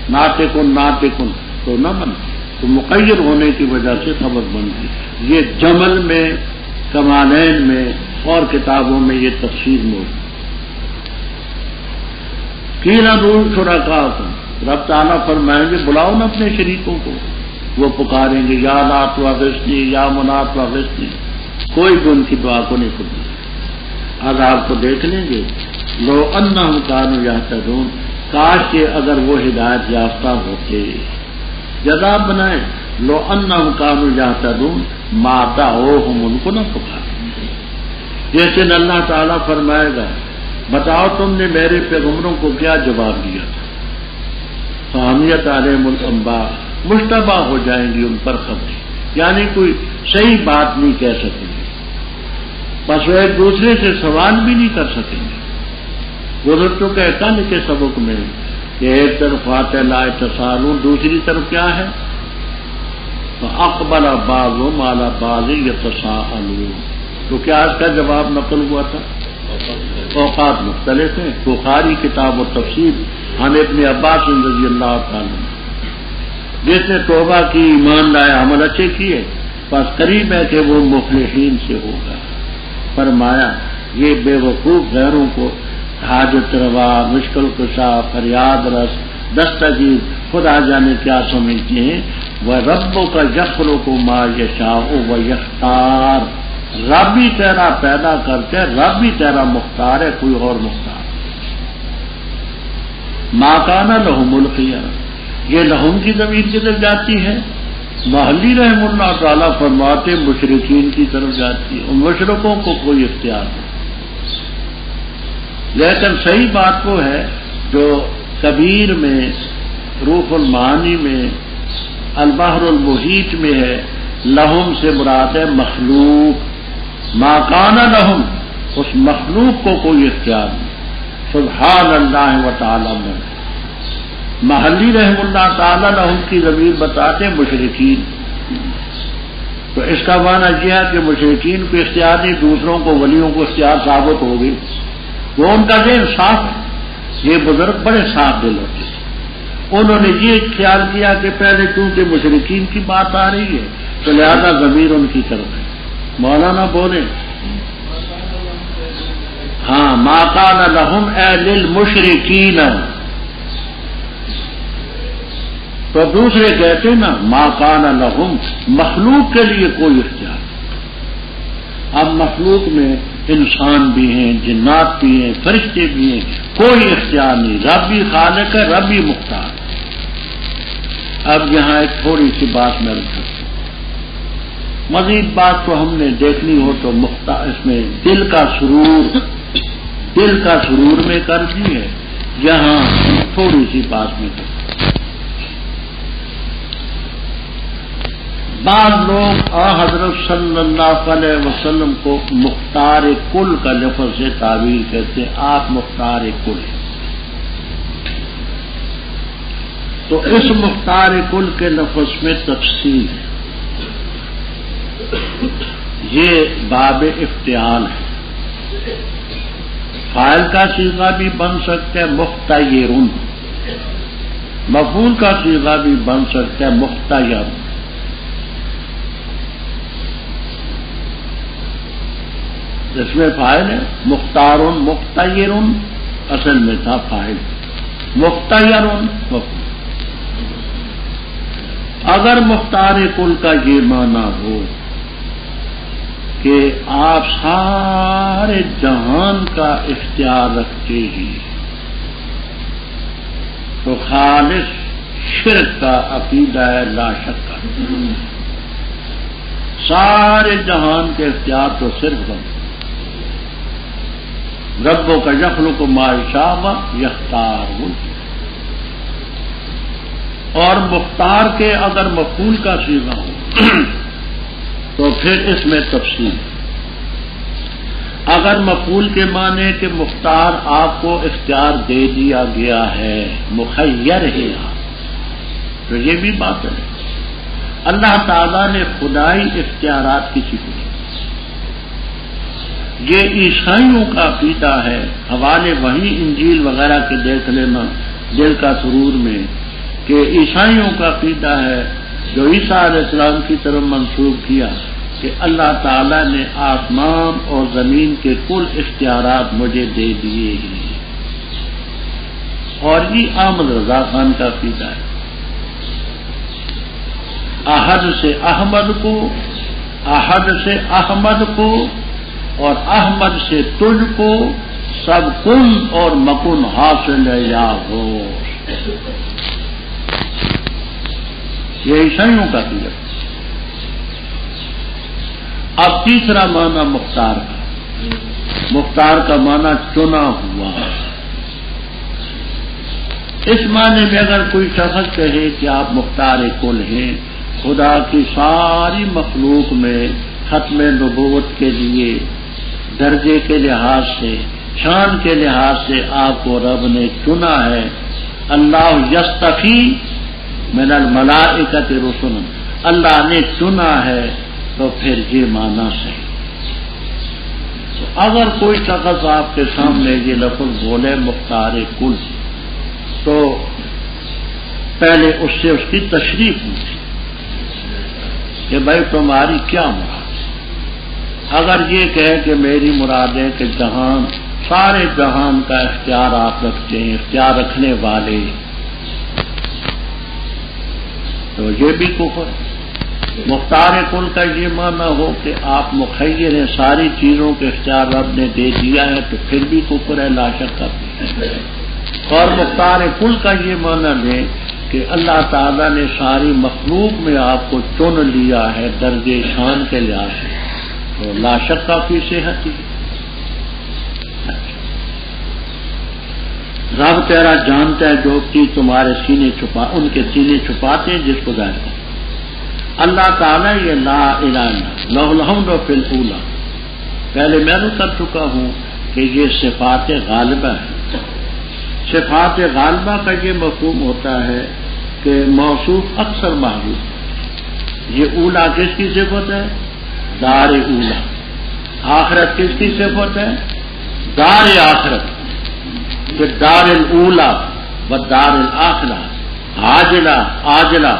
ناطقن تو نہ بنتی، تو مقید ہونے کی وجہ سے خبر بنتی۔ یہ جمل میں، کمالین میں اور کتابوں میں یہ تفصیل موجود۔ کینا دور شرکاءکم، رب تعالیٰ فرمائیں گے بلاؤ نا اپنے شریکوں کو، وہ پکاریں گے یا لات واغثنی یا منات واغثنی، کوئی بھی ان کی دعا کو نہیں قبول۔ عذاب کو دیکھ لیں گے، لو انہم کانوا یہتدون، کاش کہ اگر وہ ہدایت یافتہ ہوتے۔ جزا بنائیں لو انہم کانوا یہتدون ما دعوہم، ان کو نہ پکارے. جیسے اللہ تعالیٰ فرمائے گا بتاؤ تم نے میرے پیغمبروں کو کیا جواب دیا تھا. فحمیت علیہم الانباء، مشتبہ ہو جائیں گی ان پر خبریں، یعنی کوئی صحیح بات نہیں کہہ سکیں گے. بس وہ ایک دوسرے سے سوال بھی نہیں کر سکیں گے. گزر چکے کل کے سبق میں کہ ایک طرف آتے لا تسالون، دوسری طرف کیا ہے اقبل بعضهم على بعض يتساءلون. تو کیا اس کا جواب نقل ہوا تھا؟ اوقات مختلف ہیں. بخاری کتاب و تفسیر عن ابن عباس رضی اللہ تعالیٰ، جس نے توبہ کی، ایمان لایا، عمل اچھے کیے، بس قریب ہے کہ وہ مفلحین سے ہوگا. فرمایا یہ بے وقوف غیروں کو حاجت روا، مشکل کشا، فریاد رس، دستگیر خدا جانے کیا سمجھتے ہیں. وہ ربوں کا یخلق ما یشاء و یختار، رب ہی تیرا پیدا کرتے، رب ہی تیرا مختار ہے، کوئی اور مختار. ما کان لہم الخیرہ، یہ لہم کی ضمیر کی طرف جاتی ہے. محلی رحم اللہ تعالیٰ فرماتے مشرکین کی طرف جاتی ہے، ان مشرکوں کو کوئی اختیار نہیں. لیکن صحیح بات وہ ہے جو کبیر میں، روح المعانی میں، البحر المحیط میں ہے، لہم سے مراد ہے مخلوق. ما کان لہم، اس مخلوق کو کوئی اختیار نہیں. سبحان اللہ و تعالی من. محلی رحم اللہ تعالی لہم کی ضمیر بتاتے مشرکین. تو اس کا معنی یہ ہے کہ مشرکین کو اختیار نہیں، دوسروں کو ولیوں کو اختیار ثابت ہو گئی. وہ ان کا ذہن صاف ہے. یہ بزرگ بڑے صاف دل ہوتے ہیں. انہوں نے یہ خیال کیا کہ پہلے چونکہ مشرکین کی بات آ رہی ہے تو لہذا ضمیر ان کی طرف ہے. مولانا بولے ہاں ما کان لہم اے للمشرکین. تو دوسرے کہتے نا ما کان لہم، مخلوق کے لیے کوئی اختیار. اب مخلوق میں انسان بھی ہیں، جنات بھی ہیں، فرشتے بھی ہیں، کوئی اختیار نہیں. رب بھی خالق ہے، رب بھی مختار. اب یہاں ایک تھوڑی سی بات میں رکھتا ہوں. مزید بات تو ہم نے دیکھنی ہو تو اس میں دل کا سرور میں کر دی ہے. یہاں تھوڑی سی بات میں کرتا. بعض لوگ حضرت صلی اللہ علیہ وسلم کو مختار کل کا لفظ سے تعبیر کرتے ہیں. آپ مختار کل ہیں. تو اس مختار کل کے لفظ میں تفصیل ہے. یہ باب افتعال ہے. فاعل کا صیغہ بھی بن سکتا ہے مختیر، مفعول کا صیغہ بھی بن سکتا ہے مختیر. اس میں فاعل ہے مختار، مختیر اصل میں تھا فاعل، مختیر مفعول. اگر مختار کل کا یہ معنی ہو کہ آپ سارے جہان کا اختیار رکھتے ہی، تو خالص شرک کا عقیدہ ہے لا شک کا. سارے جہان کے اختیار تو صرف بن ربوں کا یخلق ما یشاء یختار. اور مختار کے اگر مفعول کا صیغہ ہو تو پھر اس میں تفصیل. اگر مفعول کے معنی کہ مختار آپ کو اختیار دے دیا گیا ہے، مخیر ہے آپ، تو یہ بھی بات ہے. اللہ تعالیٰ نے خدائی اختیارات کسی کو. یہ عیسائیوں کا عقیدہ ہے. حوالے وہی انجیل وغیرہ کے دیکھ لینا دل کا سرور میں، کہ عیسائیوں کا عقیدہ ہے جو عیسیٰ علیہ السلام کی طرف منسوب کیا کہ اللہ تعالیٰ نے آسمان اور زمین کے کل اختیارات مجھے دے دیے ہیں. اور یہ احمد رضا خان کا عقیدہ ہے. احد سے احمد کو، احد سے احمد کو، اور احمد سے تجھ کو سب کن اور مکن حاصل ہے یا ہو. یہ عیسائیوں کا کیا۔ اب تیسرا معنی مختار کا، مختار کا معنی چنا ہوا۔ اس معنی میں اگر کوئی شخص کہے کہ آپ مختار کل ہیں، خدا کی ساری مخلوق میں ختم نبوت کے لیے درجے کے لحاظ سے، شان کے لحاظ سے آپ کو رب نے چنا ہے، اللہ یستفی من الملائکۃ رسلا، اللہ نے چنا ہے، تو پھر یہ معنی صحیح۔ تو اگر کوئی شخص آپ کے سامنے یہ لفظ بولے مختار کل، تو پہلے اس سے اس کی تشریح پوچھی کہ بھائی تمہاری کیا مراد ہے۔ اگر یہ کہے کہ میری مراد ہے کہ جہان، سارے جہان کا اختیار آپ رکھتے ہیں، اختیار رکھنے والے، تو یہ بھی کفر ہے۔ مختار کل کا یہ معنی ہو کہ آپ مخیر ہیں، ساری چیزوں کے اختیار رب نے دے دیا ہے، تو پھر بھی کفر ہے، لا شک کا۔ اور مختار کل کا یہ معنی لیں کہ اللہ تعالیٰ نے ساری مخلوق میں آپ کو چن لیا ہے درجے شان کے لحاظ سے، تو لا شک کا فی صحت۔ رب تیرا جانتا ہے جو کہ تمہارے سینے چھپا، ان کے سینے چھپاتے ہیں جس کو ظاہر کرتے۔ اللہ تعالیٰ یہ لا الہ الا لہ الحمد فی الاولی، پہلے میں نے کر چکا ہوں کہ یہ صفات غالبہ ہے۔ صفات غالبہ کا یہ مفہوم ہوتا ہے کہ موصوف اکثر محدود۔ یہ اولا کس کی صفت ہے؟ دار اولا۔ آخرت کس کی صفت ہے؟ دار آخرت۔ کہ دار الاولا و دار الاخرہ، عاجلہ عاجلہ،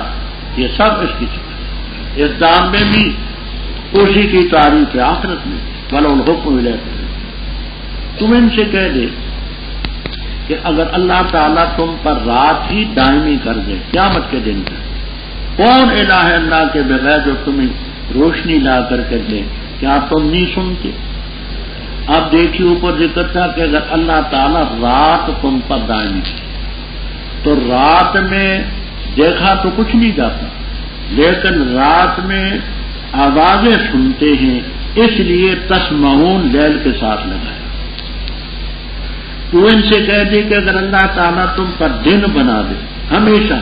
یہ سب اس کی صفت ہے۔ اس دام میں بھی اسی کی تعریف ہے، آخرت میں وَلَهُ الْحُكْمُ إِلَيْهِ۔ تم ان سے کہہ دے کہ اگر اللہ تعالیٰ تم پر رات ہی دائمی کر دے قیامت کے دن تک، کون الہ ہے اللہ کے بغیر جو تمہیں روشنی لا کر کے دے؟ کیا تم نہیں سنتے؟ اب دیکھیے اوپر ذکر تھا کہ اگر اللہ تعالیٰ رات تم پر دائمی کی، تو رات میں دیکھا تو کچھ نہیں جاتا، لیکن رات میں آوازیں سنتے ہیں، اس لیے تسمعون لیل کے ساتھ لگایا۔ تو ان سے کہہ دے کہ اگر اللہ تعالیٰ تم پر دن بنا دے ہمیشہ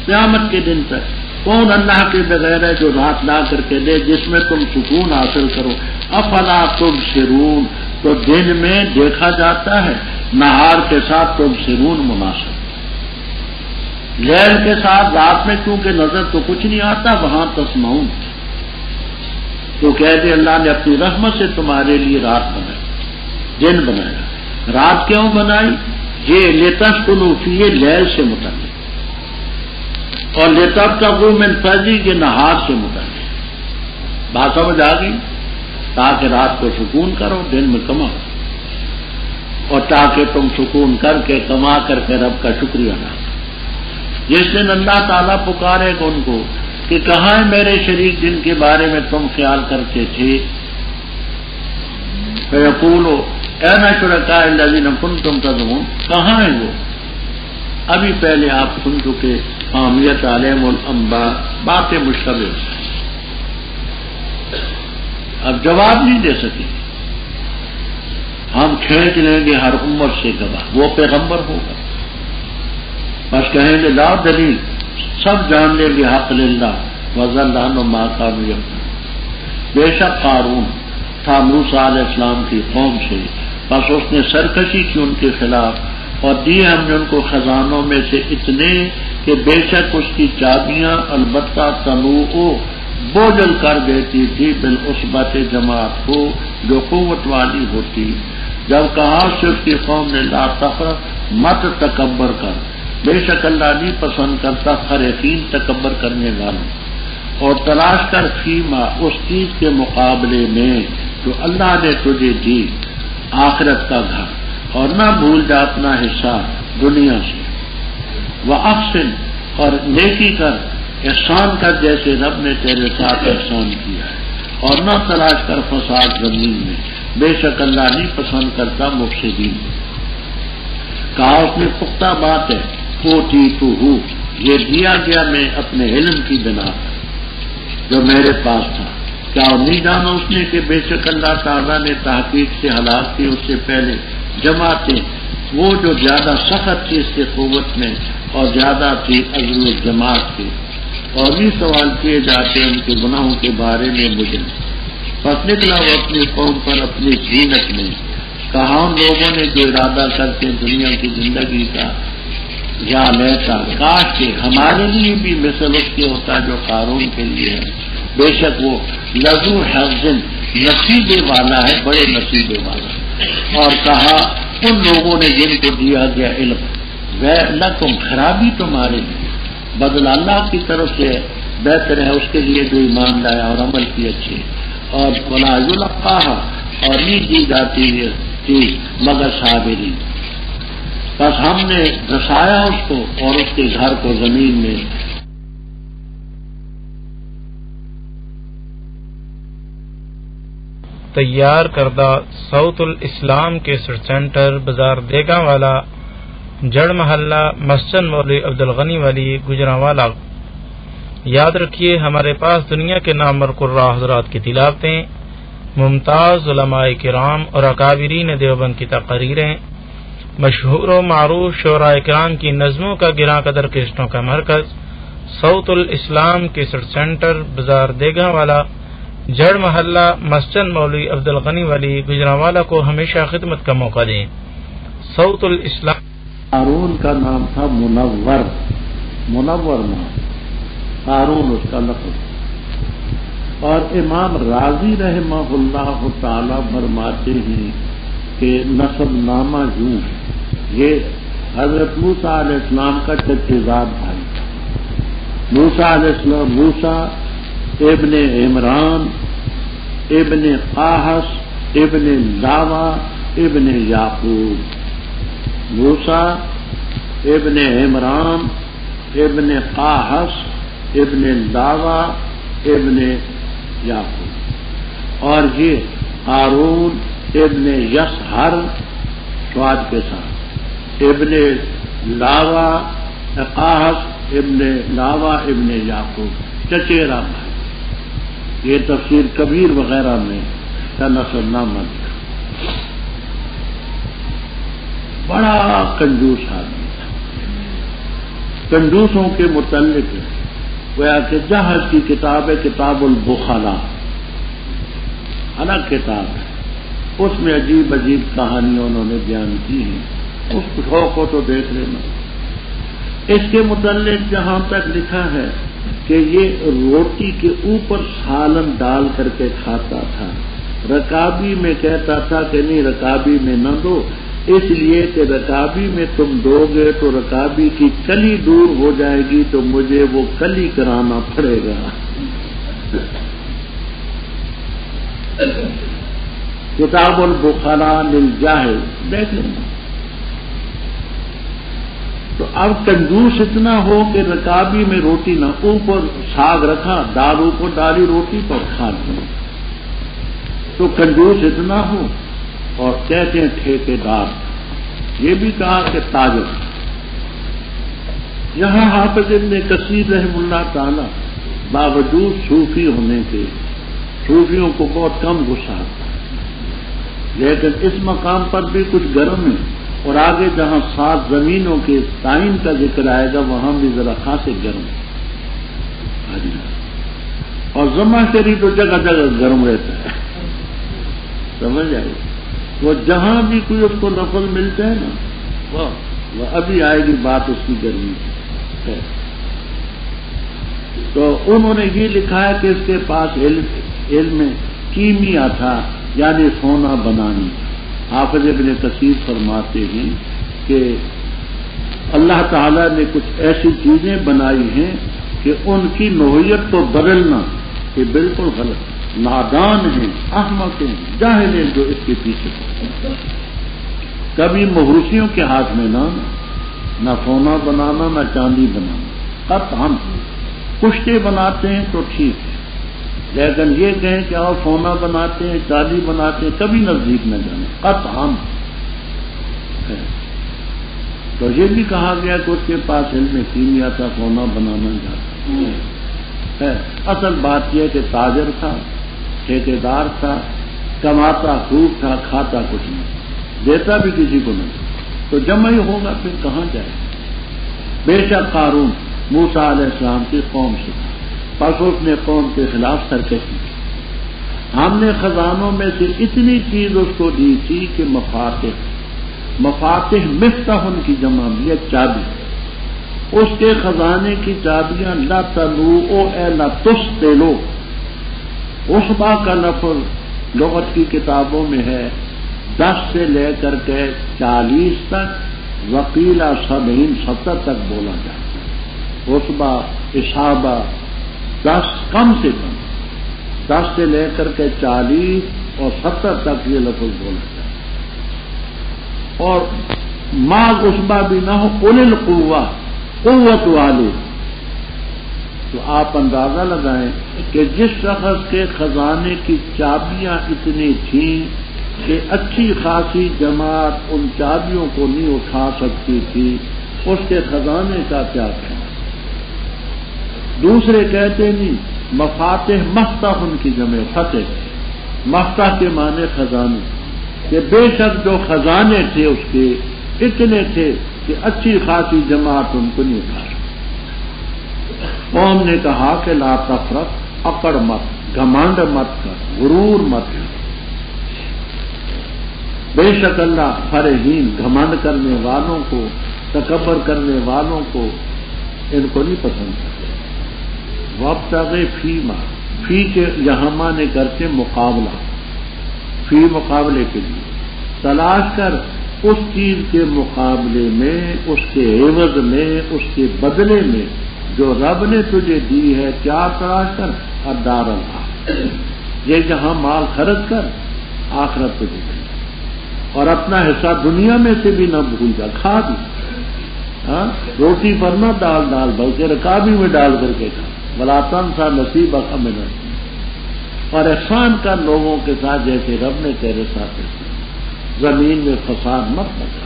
قیامت کے دن تک، کون اللہ کے بغیر ہے جو رات لا کر کے دے جس میں تم سکون حاصل کرو؟ افلا تبصرون، تو دن میں دیکھا جاتا ہے، نہار کے ساتھ تبصرون مناسب، لیل کے ساتھ رات میں کیونکہ نظر تو کچھ نہیں آتا، وہاں تسمعون۔ تو کہہ دے اللہ نے اپنی رحمت سے تمہارے لیے رات بنائی، دن بنایا۔ رات کیوں بنائی؟ یہ لتسکنوا فیہ، لیل سے متعلق، اور لتبتغوا من فضلہ، یہ نہار سے متعلق۔ بات سمجھ آ گئی؟ تاکہ رات کو سکون کرو، دن میں کما، اور تاکہ تم سکون کر کے کما کر کے رب کا شکریہ ادا کرو۔ جس دن اللہ تعالیٰ پکارے گا ان کو کہ کہاں ہے میرے شریک جن کے بارے میں تم خیال کرتے تھے؟ فیقولوا این شرکاء الذین کنتم تزعمون، کہاں ہیں وہ؟ ابھی پہلے آپ سن چکے، حامیت علیہم الانباء، باتیں مشتبہ، اب جواب نہیں دے سکے۔ ہم کھینچ لیں گے ہر امت سے گواہ، وہ پیغمبر ہوگا، بس کہیں گے لا دلیل، سب جان لیں گے حق للہ وضل عنہم ما کانوا یفترون۔ بے شک قارون تھا موسیٰ علیہ السلام کی قوم سے، بس اس نے سرکشی کی ان کے خلاف، اور دیے ہم نے ان کو خزانوں میں سے اتنے کہ بے شک اس کی چابیاں البتہ تنوع بوجھل کر دیتی تھی بالعصبۃ جماعت کو جو قوت والی ہوتی۔ جب کہا سے اس کی قوم نے لا تفرح، مت تکبر کر، بے شک اللہ نہیں پسند کرتا فرحین تکبر کرنے والوں، اور تلاش کر فیما، اس چیز کے مقابلے میں جو اللہ نے تجھے دی، آخرت کا گھر، اور نہ بھول جا اپنا حصہ دنیا سے، وَأَحْسِنْ، اور نیکی کر، احسان کر جیسے رب نے تیرے ساتھ احسان کیا ہے، اور نہ تلاش کر فساد زمین میں، بے شک اللہ نہیں پسند کرتا مفسدین۔ کہا اس میں پختہ بات ہے، اوتیتہ، یہ دیا گیا میں اپنے علم کی بنا پر جو میرے پاس تھا. کیا نہیں جانا اس نے کہ بے شک اللہ تعالیٰ نے تحقیق سے ہلاک کی اس سے پہلے جماعتیں وہ جو زیادہ سخت تھی اس کے قوت میں اور زیادہ تھی عزل جماعت کی، اور بھی سوال کیے جاتے ان کے گناہوں کے بارے میں مجھے. پس نکلا وہ اپنی قوم پر اپنی زینت میں. کہاں ان لوگوں نے جو ارادہ کرتے دنیا کی زندگی کا، یا لیتا کاش کے ہمارے لیے بھی مثل اس کے ہوتا جو قارون کے لیے ہے. بے شک وہ لذو حظ نصیبے والا ہے، بڑے نصیبے والا. اور کہا ان لوگوں نے جن کو دیا گیا علم، وَيْلَكُمْ خرابی تمہارے لیے، بدلہ اللہ کی طرف سے بہتر ہے اس کے لیے جو ایمان لایا اور عمل کی اچھی. اور وَلَا يُلَقَّاهَا اور نہیں دی جاتی ہے چیز مگر صابرین. بس ہم نے دھسایا اس کو اور اس کے گھر کو زمین میں. تیار کردہ صوت الاسلام کیسٹ سینٹر بازار دیگا والا جڑ محلہ مسجد مولوی عبدالغنی والی گجرانوالا. یاد رکھیے ہمارے پاس دنیا کے نامور قراء حضرات کی تلاوتیں، ممتاز علماء کرام اور اکابرین دیوبند کی تقریریں، مشہور و معروف شعراء کرام کی نظموں کا گراں قدر قسطوں کا مرکز صوت الاسلام کیسٹ سینٹر بازار دیگا والا جڑ محلہ مسجد مولوی عبدالغنی والی گجرانوالا کو ہمیشہ خدمت کا موقع دیں. صوت الاسلام. قارون کا نام تھا منور نام، قارون اس کا لقب. اور امام راضی رحمہ اللہ تعالی فرماتے ہیں کہ نسب نامہ یوں یہ حضرت موسیٰ علیہ السلام کا چچیزاد بھائی تھا. موسیٰ علیہ السلام موسیٰ ابن عمران ابن قاحس ابن لاوا ابن یعقوب. موسیٰ ابن عمران ابن قاحس ابن لاوا ابن یعقوب. اور یہ ہارون ابن یسہر سواد کے ساتھ ابن لاوا قاحس ابن لاوا ابن یعقوب چچیرا بھائی. یہ تفسیر کبیر وغیرہ میں کا نسل نامہ لکھا. بڑا کنجوس آدمی تھا. کنجوسوں کے متعلق گویا کہ جہاز کی کتاب ہے کتاب البخلا، الگ کتاب ہے. اس میں عجیب عجیب کہانیاں انہوں نے بیان کی ہیں. اس شوق کو تو دیکھ لینا. اس کے متعلق جہاں تک لکھا ہے کہ یہ روٹی کے اوپر سالن ڈال کر کے کھاتا تھا. رکابی میں کہتا تھا کہ نہیں رکابی میں نہ دو، اس لیے کہ رکابی میں تم دو گے تو رکابی کی کلی دور ہو جائے گی تو مجھے وہ کلی کرانا پڑے گا. کتاب البخلا للجاہل دیکھ لینا. تو اب کنجوس اتنا ہو کہ رکابی میں روٹی نہ، اوپر ساگ رکھا، دال اوپر ڈالی روٹی پر کھا لیں. تو کنجوس اتنا ہو. اور کہتے ہیں ٹھیکیدار. یہ بھی کہا کہ تاجر. یہاں حافظ ابن کثیر رحم اللہ تعالی باوجود صوفی ہونے کے صوفیوں کو بہت کم غصہ آتا ہے، لیکن اس مقام پر بھی کچھ گرم ہے. اور آگے جہاں 7 زمینوں کے تعین کا ذکر آئے گا وہاں بھی ذرا خاصے گرم ہے. اور زمہ شریف تو جگہ جگہ گرم رہتا ہے. سمجھ آئے؟ وہ جہاں بھی کوئی اس کو لفظ ملتے ہیں نا وہ ابھی آئے گی بات اس کی گرمی ہے. تو انہوں نے یہ لکھا ہے کہ اس کے پاس علم کیمیا تھا، یعنی سونا بنانی. حافظ ابن کثیر فرماتے ہیں کہ اللہ تعالیٰ نے کچھ ایسی چیزیں بنائی ہیں کہ ان کی نوعیت کو بدلنا یہ بالکل غلط. نادان ہیں، احمق ہیں، جاہل ہیں جو اس کے پیچھے. کبھی موروثیوں کے ہاتھ میں نہ سونا بنانا نہ چاندی بنانا. اب ہم کشتے بناتے ہیں تو ٹھیک ہے، لیکن یہ کہیں کہ آؤ سونا بناتے ہیں چاندی بناتے ہیں کبھی نزدیک نہ جانے. قطعاً تو یہ بھی کہا گیا کہ اس کے پاس علم کیمیا تھا، سونا بنانا جاتا ہے۔ اصل بات یہ کہ تاجر تھا، ٹھیکیدار تھا، کماتا خوب تھا، کھاتا کچھ نہیں، دیتا بھی کسی کو نہیں، تو جمع ہی ہوگا پھر کہاں جائے۔ بے شک قارون موسیٰ علیہ السلام کی قوم سے تھا، پس اس نے قوم کے خلاف حرکت کی۔ ہم نے خزانوں میں سے اتنی چیز اس کو دی تھی کہ مفاتح مفتاح ان کی جمع بھی ہے، چابی، اس کے خزانے کی چابیاں لا تنوء اے لا تسطلو، عصبہ کا لفظ لغت کی کتابوں میں ہے 10 سے لے کر کے 40 تک، وقیلا 70 تک بولا جاتا ہے۔ عصبہ، اصابہ، 10 کم سے کم 10 سے لے کر کے 40 اور 70 تک یہ لفظ بولا جاتا ہے۔ اور ماں عصبہ بھی نہ ہو، اولل القوہ، قوت والے، تو آپ اندازہ لگائیں کہ جس شخص کے خزانے کی چابیاں اتنی تھیں کہ اچھی خاصی جماعت ان چابیوں کو نہیں اٹھا سکتی تھی، اس کے خزانے کا کیا کہنا۔ دوسرے کہتے نہیں، مفاتح مفتاح ان کی جمع فتح، مفتاح کے معنی خزانے، کہ بے شک جو خزانے تھے اس کے اتنے تھے کہ اچھی خاصی جماعت ان کو نہیں اٹھا سکتی۔ قوم نے کہا کہ لا تفرق، اکڑ مت، گھمنڈ مت کر، غرور مت کر، بے شک اللہ فرحین، گھمنڈ کرنے والوں کو، تکبر کرنے والوں کو ان کو نہیں پسند کرتے۔ وابتغ فیما، فی کے یہاں معنی کرتے مقابلہ، فی مقابلے کے لیے، تلاش کر اس چیز کے مقابلے میں، اس کے عوض میں، اس کے بدلے میں جو رب نے تجھے دی ہے، کیا تلاش کر؟ الدار الآخرہ، یہ جہاں مال خرچ کر، آخرت تجھے دے، اور اپنا حصہ دنیا میں سے بھی نہ بھول جا، کھا بھی، روٹی پر نہ ڈال بلکہ رکابی میں ڈال کر کے کھا، ولا تنسى نصیبک من الدنیا، اور احسان کر لوگوں کے ساتھ جیسے رب نے تیرے ساتھ احسان۔ زمین میں فساد مت بچا،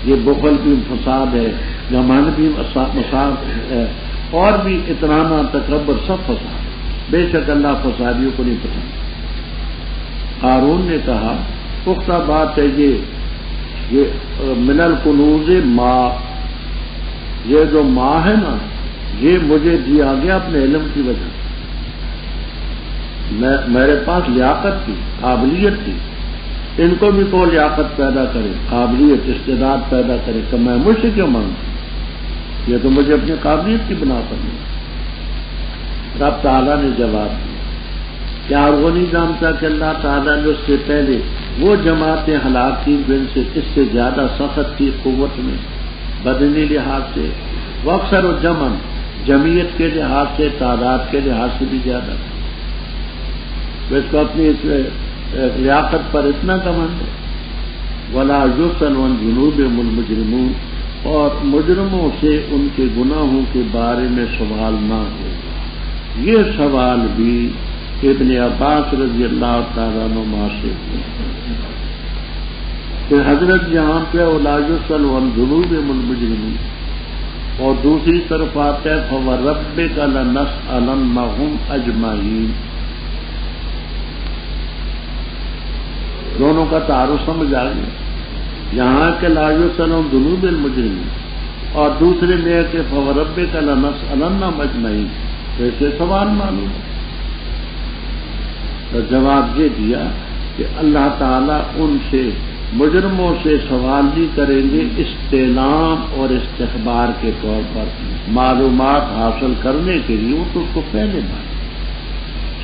یہ بخل بھی فساد ہے، گھمنڈ بھی فساد ہے، اور بھی اترانا، تکبر، سب فساد، بے شک اللہ فسادیوں کو نہیں پسند۔ قارون نے کہا پختہ بات ہے یہ من الکنوز ماں، یہ جو ماں ہے نا، یہ مجھے دیا گیا اپنے علم کی وجہ سے، میرے پاس لیاقت تھی، قابلیت تھی، ان کو بھی تو لیاقت پیدا کرے، قابلیت، استعداد پیدا کرے، کہ میں مجھ سے کیوں مانگوں؟ یہ تو مجھے اپنی قابلیت کی بنا پر ملا۔ رب تعالیٰ نے جواب دیا، کیا وہ نہیں جانتا کہ اللہ تعالیٰ نے اس سے پہلے وہ جماعتیں ہلاک کی جن سے اس سے زیادہ سخت تھی قوت میں، بدنی لحاظ سے، وہ اکثر و جمن، جمعیت کے لحاظ سے، تعداد کے لحاظ سے بھی زیادہ تھی، تو اس کو اپنی لیاقت پر اتنا گھمنڈ ہے۔ ولا یسأل عن ذنوبهم المجرمون، اور مجرموں سے ان کے گناہوں کے بارے میں سوال نہ ہوگا۔ یہ سوال بھی ابن عباس رضی اللہ تعالیٰ عنہ سے کہ حضرت یہاں پہ ولا یسأل عن ذنوبهم المجرمون، اور دوسری طرف آتا ہے فوربک لنسألنہم اجمعین، دونوں کا تعارف سمجھ آ گیا۔ یہاں کے لا یسأل عن ذنوب المجرمین، اور دوسرے میں کہ فوربک لنسألنہم اجمعین، ایسے سوال معلوم ہے۔ تو جواب یہ دیا کہ اللہ تعالیٰ ان سے، مجرموں سے سوال نہیں کریں گے استعلام اور استخبار کے طور پر، معلومات حاصل کرنے کے لیے، وہ تو اس کو پہلے مانے۔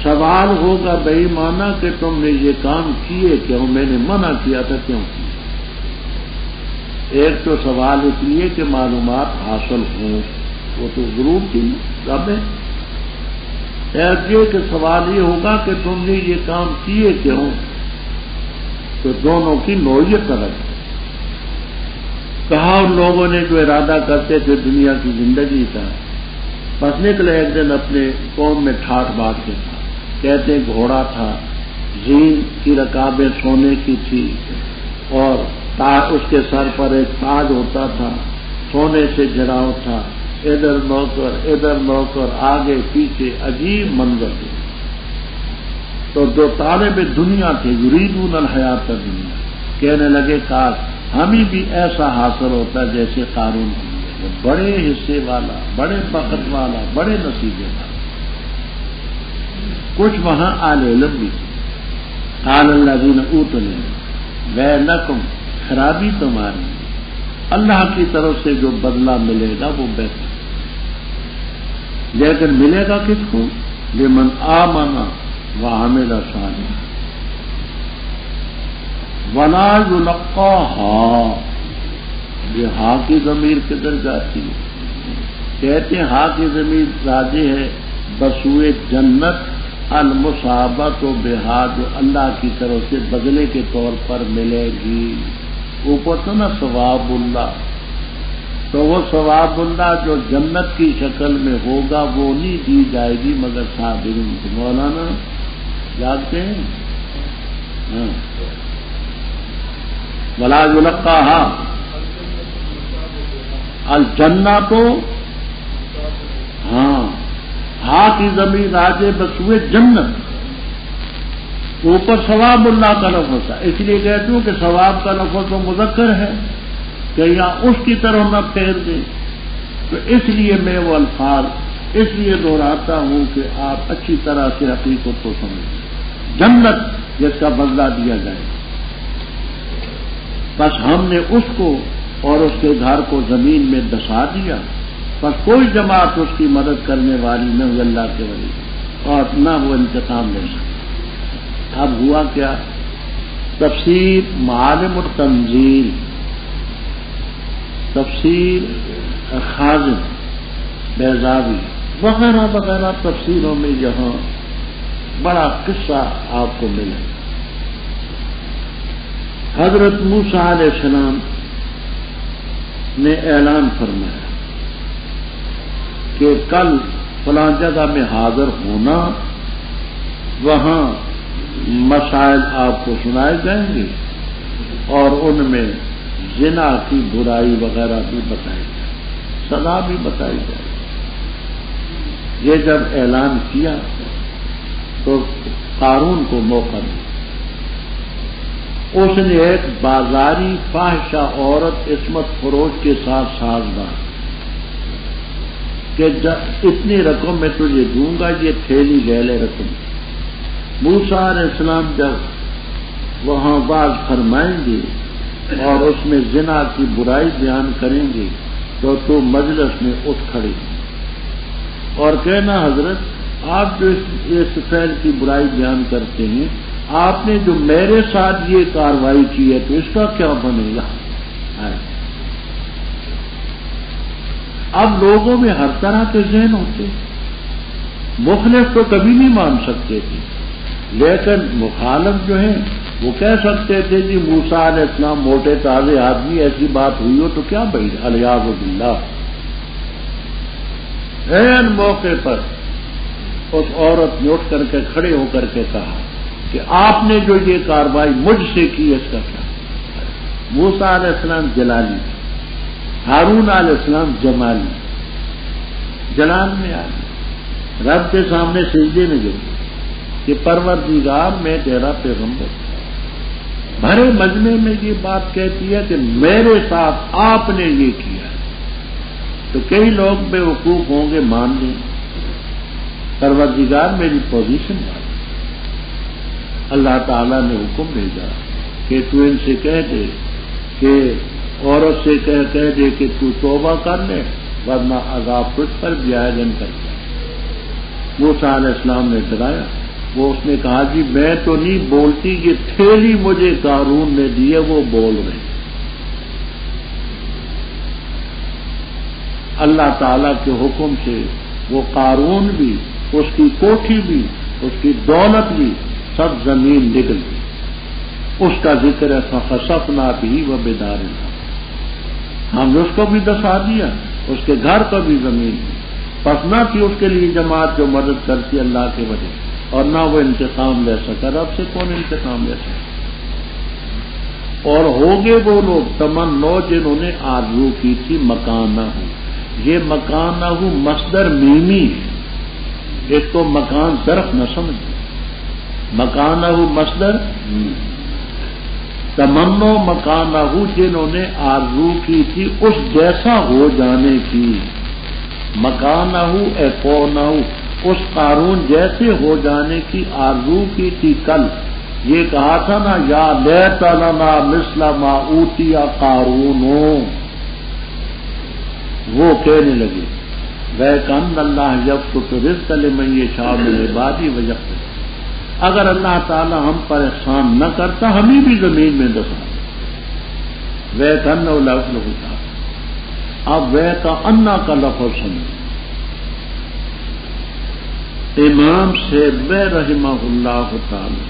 سوال ہوگا بے ایمانہ کہ تم نے یہ کام کیے کیوں، میں نے منع کیا تھا کیوں کیا۔ ایک تو سوال اس لیے کہ معلومات حاصل ہوں، وہ تو ضرور تھی رب ہے۔ ایک یہ کہ سوال یہ ہوگا کہ تم نے یہ کام کیے کیوں، تو دونوں کی نوعیت الگ ہے۔ کہا ان لوگوں نے جو ارادہ کرتے تھے دنیا کی زندگی کا، بس نکلے ایک دن اپنے قوم میں ٹھاٹ باٹ کے تھا، کہتے گھوڑا تھا، زین کی رکابیں سونے کی تھی، اور اس کے سر پر ایک تاج ہوتا تھا، سونے سے جڑاؤ تھا، ادھر نوکر آگے پیچھے، عجیب منظر تھے۔ تو دو طالب دنیا تھے، یریدون الحیات دنیا، کہنے لگے کاش ہمیں بھی ایسا حاصل ہوتا جیسے قارون، بڑے حصے والا، بڑے بخت والا، بڑے نصیبے والا۔ کچھ وہاں اہل علم بھی تھے۔ قال الذین اوتوا العلم ویلکم، خرابی تمہاری، اللہ کی طرف سے جو بدلہ ملے گا وہ بہتر، لیکن ملے گا کس کو؟ لمن آمن وعمل صالحا ولا یلقاها۔ یہ ہاں کی ضمیر کدھر جاتی ہے؟ کہتے ہیں ہاں کی ضمیر راجع ہے بسوئے جنت المصابت و بہا، جو اللہ کی طرف سے بدلے کے طور پر ملے گی۔ اوپر تو نا ثواب اللہ، تو وہ ثواب اللہ جو جنت کی شکل میں ہوگا وہ نہیں دی جائے گی مگر صابرین کو۔ مولانا جانتے ہیں ہاں، ولا یلقاها الجنت، ہاں ہاں کی زمین راجے بسوئے جنت، اوپر ثواب اللہ کا لفظ ہے، اس لیے کہتی ہوں کہ ثواب کا لفظ تو مذکر ہے کہ یہاں اس کی طرح نہ پھیر دیں، تو اس لیے میں وہ الفاظ اس لیے دہراتا ہوں کہ آپ اچھی طرح سے حقیقت کو سمجھیں۔ جنت جس کا بدلہ دیا جائے، بس ہم نے اس کو اور اس کے گھر کو زمین میں دسا دیا، بس کوئی جماعت اس کی مدد کرنے والی نہ ہوئی اللہ کے ولی، اور نہ وہ انتقام لے سکتا۔ اب ہوا کیا؟ تفسیر معالم التنزیل، تفسیر خازن بیضاوی وغیرہ وغیرہ تفسیروں میں یہاں بڑا قصہ آپ کو ملے۔ حضرت موسیٰ علیہ السلام نے اعلان فرمایا کہ کل فلاں جگہ میں حاضر ہونا، وہاں مسائل آپ کو سنائے جائیں گے اور ان میں زنا کی برائی وغیرہ بھی بتائی جائے، سزا بھی بتائی جائے۔ یہ جب اعلان کیا تو قارون کو موقع دیا، اس نے ایک بازاری فاحشہ عورت عصمت فروش کے ساتھ سازگار کہ اتنی رقم میں تجھے دوں گا، یہ تھیلی لے لے رقم۔ موسیٰ علیہ السلام جب وہاں باز فرمائیں گے اور اس میں زنا کی برائی بیان کریں گے تو مجلس میں اٹھ کھڑے اور کہنا حضرت آپ جو اس فعل کی برائی بیان کرتے ہیں، آپ نے جو میرے ساتھ یہ کارروائی کی ہے تو اس کا کیا بنے گا؟ اب لوگوں میں ہر طرح کے ذہن ہوتے، مخلص تو کبھی نہیں مان سکتے تھے، لیکن مخالف جو ہیں وہ کہہ سکتے تھے جی موسیٰ علیہ السلام موٹے تازے آدمی، ایسی بات ہوئی ہو تو کیا بھائی الیاذ باللہ۔ عین موقع پر اس عورت نے اٹھ کر کے کھڑے ہو کر کے کہا کہ آپ نے جو یہ کارروائی مجھ سے کی اس کا کیا؟ موسیٰ علیہ السلام جلالی، ہارون علیہ السلام جمالی، جلال میں آ گئے، رب کے سامنے سجدے میں گر گئے کہ پروردگار میں تیرا پیغمبر۔ بھرے مجمع میں یہ بات کہتی ہے کہ میرے ساتھ آپ نے یہ کیا ہے، تو کئی لوگ بے وقوف ہوں گے مان لیں، پروردگار میری پوزیشن بات۔ اللہ تعالیٰ نے حکم بھیجا کہ تو ان سے کہہ دے کہ عورت سے کہہ دے کہ تو توبہ کر لے ورنہ عذاب تجھ پر بھی آئے گا کرتا۔ موسیٰ علیہ السلام نے ڈرایا، وہ اس نے کہا جی میں تو نہیں بولتی، یہ تھیلی مجھے قارون نے دی ہے وہ بول رہے۔ اللہ تعالیٰ کے حکم سے وہ قارون بھی، اس کی کوٹھی بھی، اس کی دولت بھی سب زمین نکل گئی۔ اس کا ذکر ہے فخسفنا بھی وبدارنا، ہم نے اس کو بھی دسا دیا، اس کے گھر کو بھی زمین دی، پس نہ تھی اس کے لیے جماعت جو مدد کرتی اللہ کے وجہ، اور نہ وہ انتقام لے سکا۔ رب سے کون انتقام لے سکا؟ اور ہوگے وہ لوگ تمنا جنہوں نے آرزو کی تھی مکانہ، یہ مکانہ مصدر میمی ہے، اس کو مکان ظرف نہ سمجھ، مکانہ مصدر تمنا مکانہ جنہوں نے آرزو کی تھی اس جیسا ہو جانے کی، مکانہ ایکونہ اس قارون جیسے ہو جانے کی آرزو کی تھی کل، یہ کہا تھا نا یا لیت لنا مثل ما اوتی قارون، وہ کہنے لگے وَيَكَأَنَّ اللَّهَ يَبْسُطُ الرِّزْقَ لِمَن يَشَاءُ مِنْ عِبَادِهِ وَيَقْدِرُ، اگر اللہ تعالی ہم پر احسان نہ کرتا ہمیں بھی زمین میں دسا، وَيَكَأَنَّهُ لَا يُفْلِحُ الْكَافِرُونَ۔ اب وَيَكَأَنَّ کا لفظ سنیں، امام سیبوی رحمہ اللہ تعالی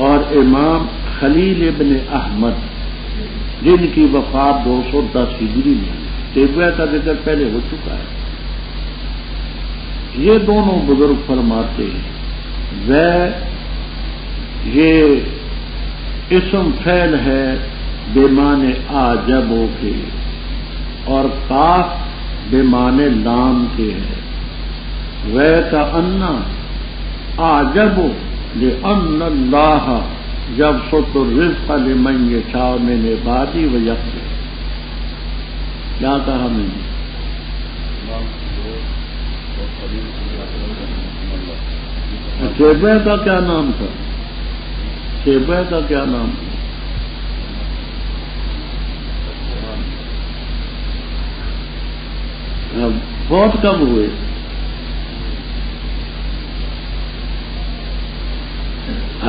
اور امام خلیل ابن احمد جن کی وفات 210 ہجری میں، سیبوی کا ذکر پہلے ہو چکا ہے، یہ دونوں بزرگ فرماتے ہیں یہ اسم فعل ہے بمعنی آجبوں کے اور کاف بمعنی لام کے ہے، وَيَكَأَنَّ أَعْجَبُ لِأَنَّ اللَّهَ يَبْسُطُ الرِّزْقَ لِمَن يَشَاءُ مِنْ عِبَادِهِ وَيَقْدِرُ۔ کیا کہا میں نے؟ سیبوی کا کیا نام تھا؟ سیبوی کا کیا نام تھا؟ بہت کم ہوئے،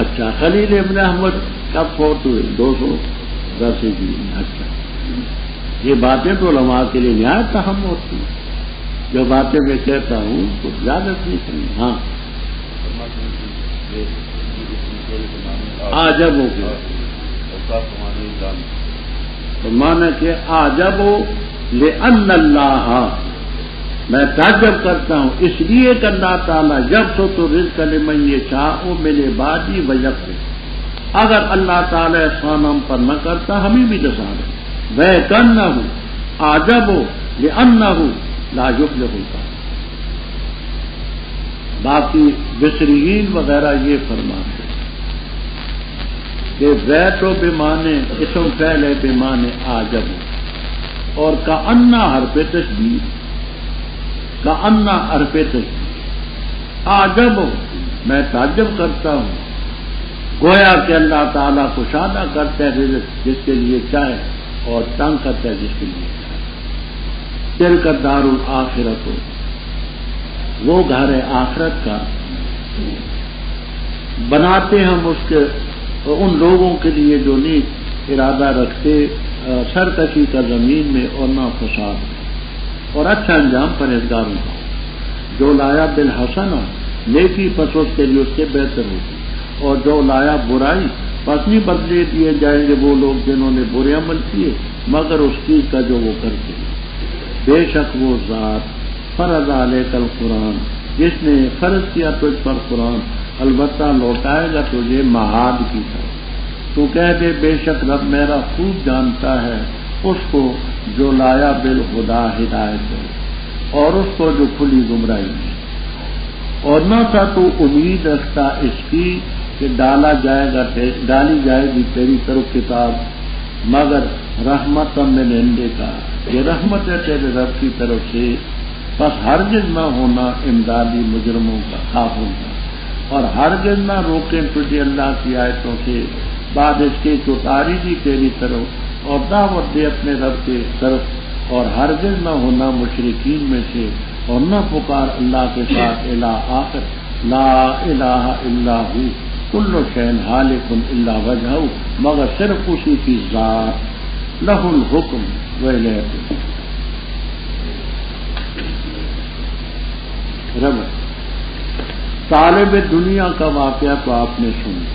اچھا خلیل ابن احمد کب فوت ہوئے؟ 210 ہجری میں۔ اچھا یہ باتیں تو علماء کے لیے نہایت اہم ہوتی ہیں، جو باتیں میں کہتا ہوں تو یاد رکھنی چاہیے۔ ہاں آجب ہو گیا تو مانا کہ آجب لأن اللہ، میں تعجب کرتا ہوں اس لیے کہ اللہ تعالیٰ جب تو رزق لمن یشاء من عبادی ویقدر، اگر اللہ تعالیٰ احسان ہم پر نہ کرتا ہمیں بھی دسا دے، وَيَكَأَنَّهُ أَعْجَبُ لِأَنَّهُ لَا يُفْلِحُ الْكَافِرُونَ۔ باقی بصریین وغیرہ یہ فرماتے ہیں کہ بیت و بمانے اسم فعل ہے بمانے آجب، اور کأنہ حرف تشبیہ، کأنہ حرف تشبیہ، آجب میں تعجب کرتا ہوں، گویا کہ اللہ تعالیٰ کشادہ کرتا ہے رزق جس کے لیے چاہے اور تنگ کرتا ہے جس کے لیے چاہے۔ تلک الدار الآخرۃ، وہ گھر ہے آخرت کا، بناتے ہم اس کے ان لوگوں کے لیے جو نیک ارادہ رکھتے سرکشی کا زمین میں اور نہ فساد، اور اچھا انجام پرہیزگاروں کا، جو لایا بالحسنہ نیکی پس اس کے لیے اس سے بہتر ہوگی، اور جو لایا برائی پس نہیں بدلے دیے جائیں گے وہ لوگ جنہوں نے برے عمل کیے مگر اس چیز کا جو وہ کرتے ہیں۔ بے شک وہ ذات فرض علیک القرآن، جس نے فرض کیا تجھ پر قرآن، البتہ لوٹائے گا تجھے معاد کی طرف۔ تو کہہ دے بے شک رب میرا خوب جانتا ہے اس کو جو لایا بالخدا ہدایت ہے اور اس کو جو کھلی گمراہی ہے، اور نہ تھا تو امید رکھتا اس کی کہ ڈالی جائے گی تیری طرف کتاب، مگر رحمت من عندک، یہ رحمت ہے تیرے رب کی طرف سے، بس ہرگز نہ ہونا امدادی مجرموں کا، کافروں کا، اور ہرگز نہ روکیں تجھے اللہ کی آیتوں سے بعد اس کے جو اتاری دی تیری طرف، اور دعوت دے اپنے رب کے طرف، اور ہرگز نہ ہونا مشرکین میں سے، اور نہ پکار اللہ کے ساتھ الہ آخر، لا الہ الا ہو، کل شیء ہالک الا وجہہ، مگر صرف اسی کی ذات، لہ الحکم والیہ ترجعون۔ رب طالب دنیا کا واقعہ تو آپ نے سنا،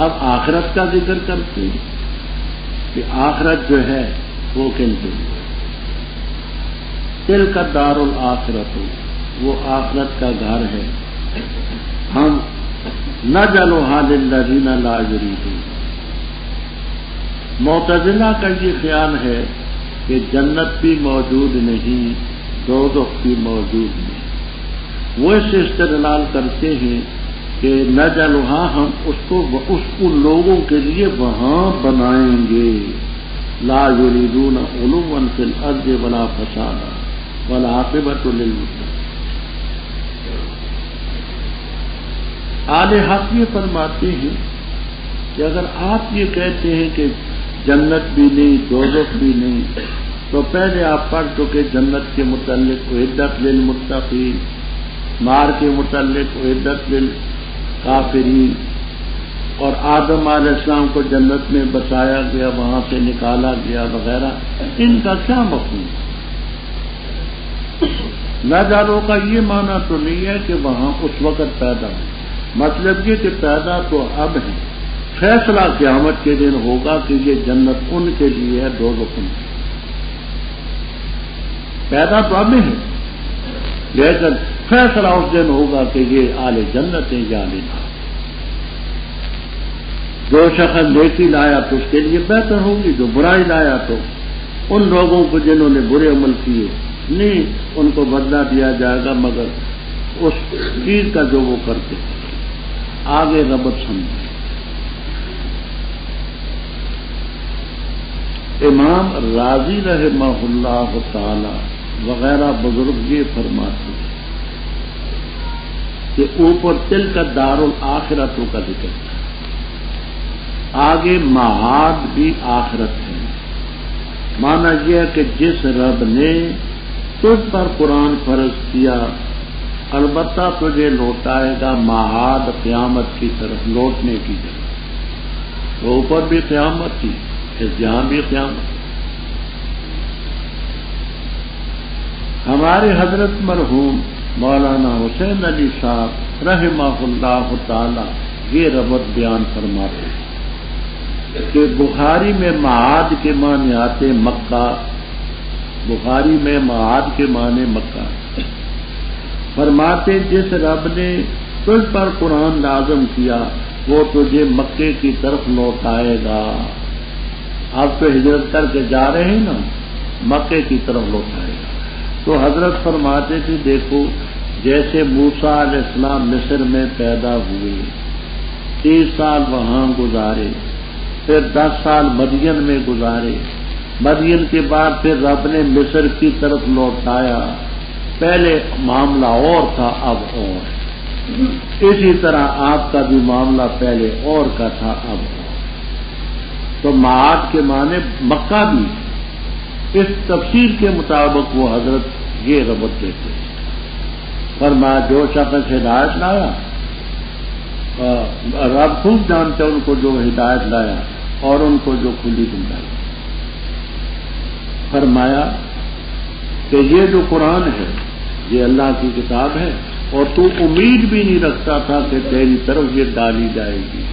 اب آخرت کا ذکر کرتے ہیں کہ آخرت جو ہے وہ کن کے لیے، تلک الدار الآخرۃ، وہ آخرت کا گھر ہے۔ ہم نجعلها للذین لا یریدون۔ معتزلہ کا یہ خیال ہے کہ جنت بھی موجود نہیں، دوزخ بھی موجود نہیں۔ وہ اس سے استدلال کرتے ہیں کہ نجعلها، ہم اس کو لوگوں کے لیے وہاں بنائیں گے، لا یریدون علوا فی الارض ولا فسادا والعاقبۃ للمتقین۔ اعلی حق یہ فرماتے ہیں کہ اگر آپ یہ کہتے ہیں کہ جنت بھی نہیں، دوزخ بھی نہیں، تو پہلے آپ پڑھ چکے جنت کے متعلق اعدت للمتقین، نار کے متعلق اعدت للکافرین، اور آدم علیہ السلام کو جنت میں بچایا گیا، وہاں سے نکالا گیا وغیرہ۔ ان کا کیا مفہوم؟ نجعلوا کا یہ معنی تو نہیں ہے کہ وہاں اس وقت پیدا ہو، مطلب یہ کہ پیدا تو اب ہے، فیصلہ قیامت کے دن ہوگا کہ یہ جنت ان کے لیے ہے، دوزخ ان کے۔ پیدا تو اب ہے، لیکن فیصلہ اس دن ہوگا کہ یہ اہل جنت ہیں یا اہل نار۔ جو شخص نیکی لایا تو اس کے لیے بہتر ہوگی، جو برائی لایا تو ان لوگوں کو جنہوں نے برے عمل کیے نہیں، ان کو بدلہ دیا جائے گا مگر اس چیز کا جو وہ کرتے ہیں۔ آگے ربط سمجھیں۔ امام راضی رحمہ اللہ تعالی وغیرہ بزرگ یہ فرماتے ہیں کہ اوپر تل کا دار الآخرتوں کا ذکر ہے، آگے معاد بھی آخرت ہے۔ مانا یہ ہے کہ جس رب نے تجھ پر قرآن فرض کیا البتہ تجھے لوٹائے گا معاد قیامت کی طرف، لوٹنے کی طرف۔ تو اوپر بھی قیامت تھی، اس جہاں بھی قیامت۔ ہمارے حضرت مرحوم مولانا حسین علی صاحب رحمہ اللہ تعالی یہ ربط بیان فرماتے ہیں کہ بخاری میں معاد کے معنی آتے مکہ، بخاری میں معاد کے معنی مکہ۔ فرماتے جس رب نے تجھ پر قرآن لازم کیا وہ تجھے مکے کی طرف لوٹائے گا۔ آپ تو ہجرت کر کے جا رہے ہیں نا، مکے کی طرف لوٹائے گا۔ تو حضرت فرماتے تھے دیکھو جیسے موسیٰ علیہ السلام مصر میں پیدا ہوئے، 30 سال وہاں گزارے، پھر 10 سال مدین میں گزارے، مدین کے بعد پھر رب نے مصر کی طرف لوٹایا۔ پہلے معاملہ اور تھا اب اور، اسی طرح آپ کا بھی معاملہ پہلے اور کا تھا اب اور۔ تو معاد کے معنی مکہ بھی، اس تفسیر کے مطابق وہ حضرت یہ ربط دیتے ہیں۔ فرمایا جو شخص ہدایت لایا، رب خوب جانتے ان کو جو ہدایت لایا اور ان کو جو کھلی گنجائش۔ فرمایا کہ یہ جو قرآن ہے یہ اللہ کی کتاب ہے اور تو امید بھی نہیں رکھتا تھا کہ تیری طرف یہ ڈالی جائے گی،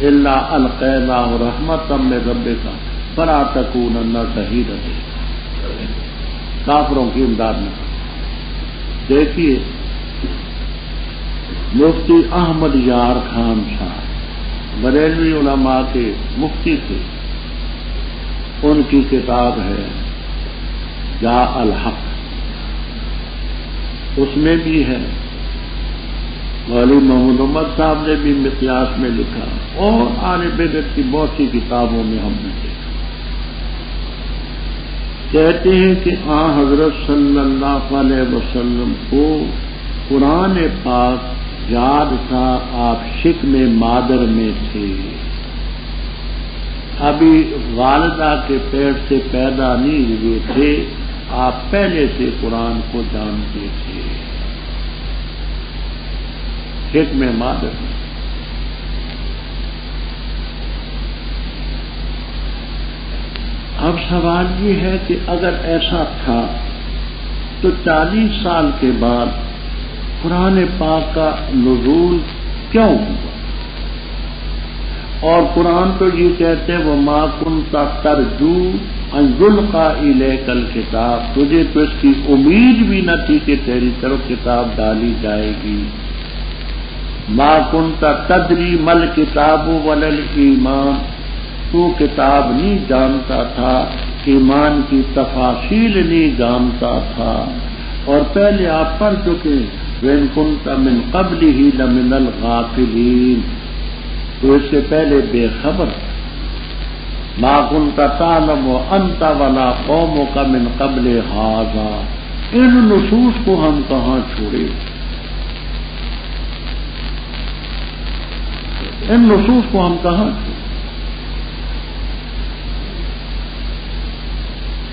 الا القیناہ رحمۃ من ربک فلا تکونن شہیدا، کافروں کی امداد میں۔ دیکھیے مفتی احمد یار خان صاحب بریلوی علماء کے مفتی تھے، ان کی کتاب ہے جا الحق، اس میں بھی ہے، مولوی محمود احمد صاحب نے بھی مقیاس میں لکھا، اور آل بدعت کی بہت سی کتابوں میں ہم نے دیکھا۔ کہتے ہیں کہ حضرت صلی اللہ علیہ وسلم کو قرآن پاک یاد تھا، آپ شکم مادر میں تھے، ابھی والدہ کے پیٹ سے پیدا نہیں ہوئے تھے، آپ پہلے سے قرآن کو جانتے تھے، شکم مادر میں۔ اب سوال یہ ہے کہ اگر ایسا تھا تو 40 سال کے بعد قرآن پاک کا نزول کیوں ہوا؟ اور قرآن تو یہ کہتے ہیں وَمَا كُنْتَ تَرْجُو أَنْ يُلْقَىٰ إِلَيْكَ الْكِتَابُ، تجھے تو اس کی امید بھی نہ تھی کہ تیری طرف کتاب ڈالی جائے گی۔ ما کنت تدری مل کتاب ولل ایمان، تو کتاب نہیں جانتا تھا، ایمان کی تفاصیل نہیں جانتا تھا، اور پہلے آپ پڑھ چکے وَإِن كُنتَ مِن قَبْلِهِ لَمِنَ الْغَافِلِينَ، تو اس سے پہلے بے خبر ما كنت تعلم انت ولا قومك من قبل هذا، ان نصوص کو ہم کہاں چھوڑے، ان نصوص کو ہم کہاں چھوڑے؟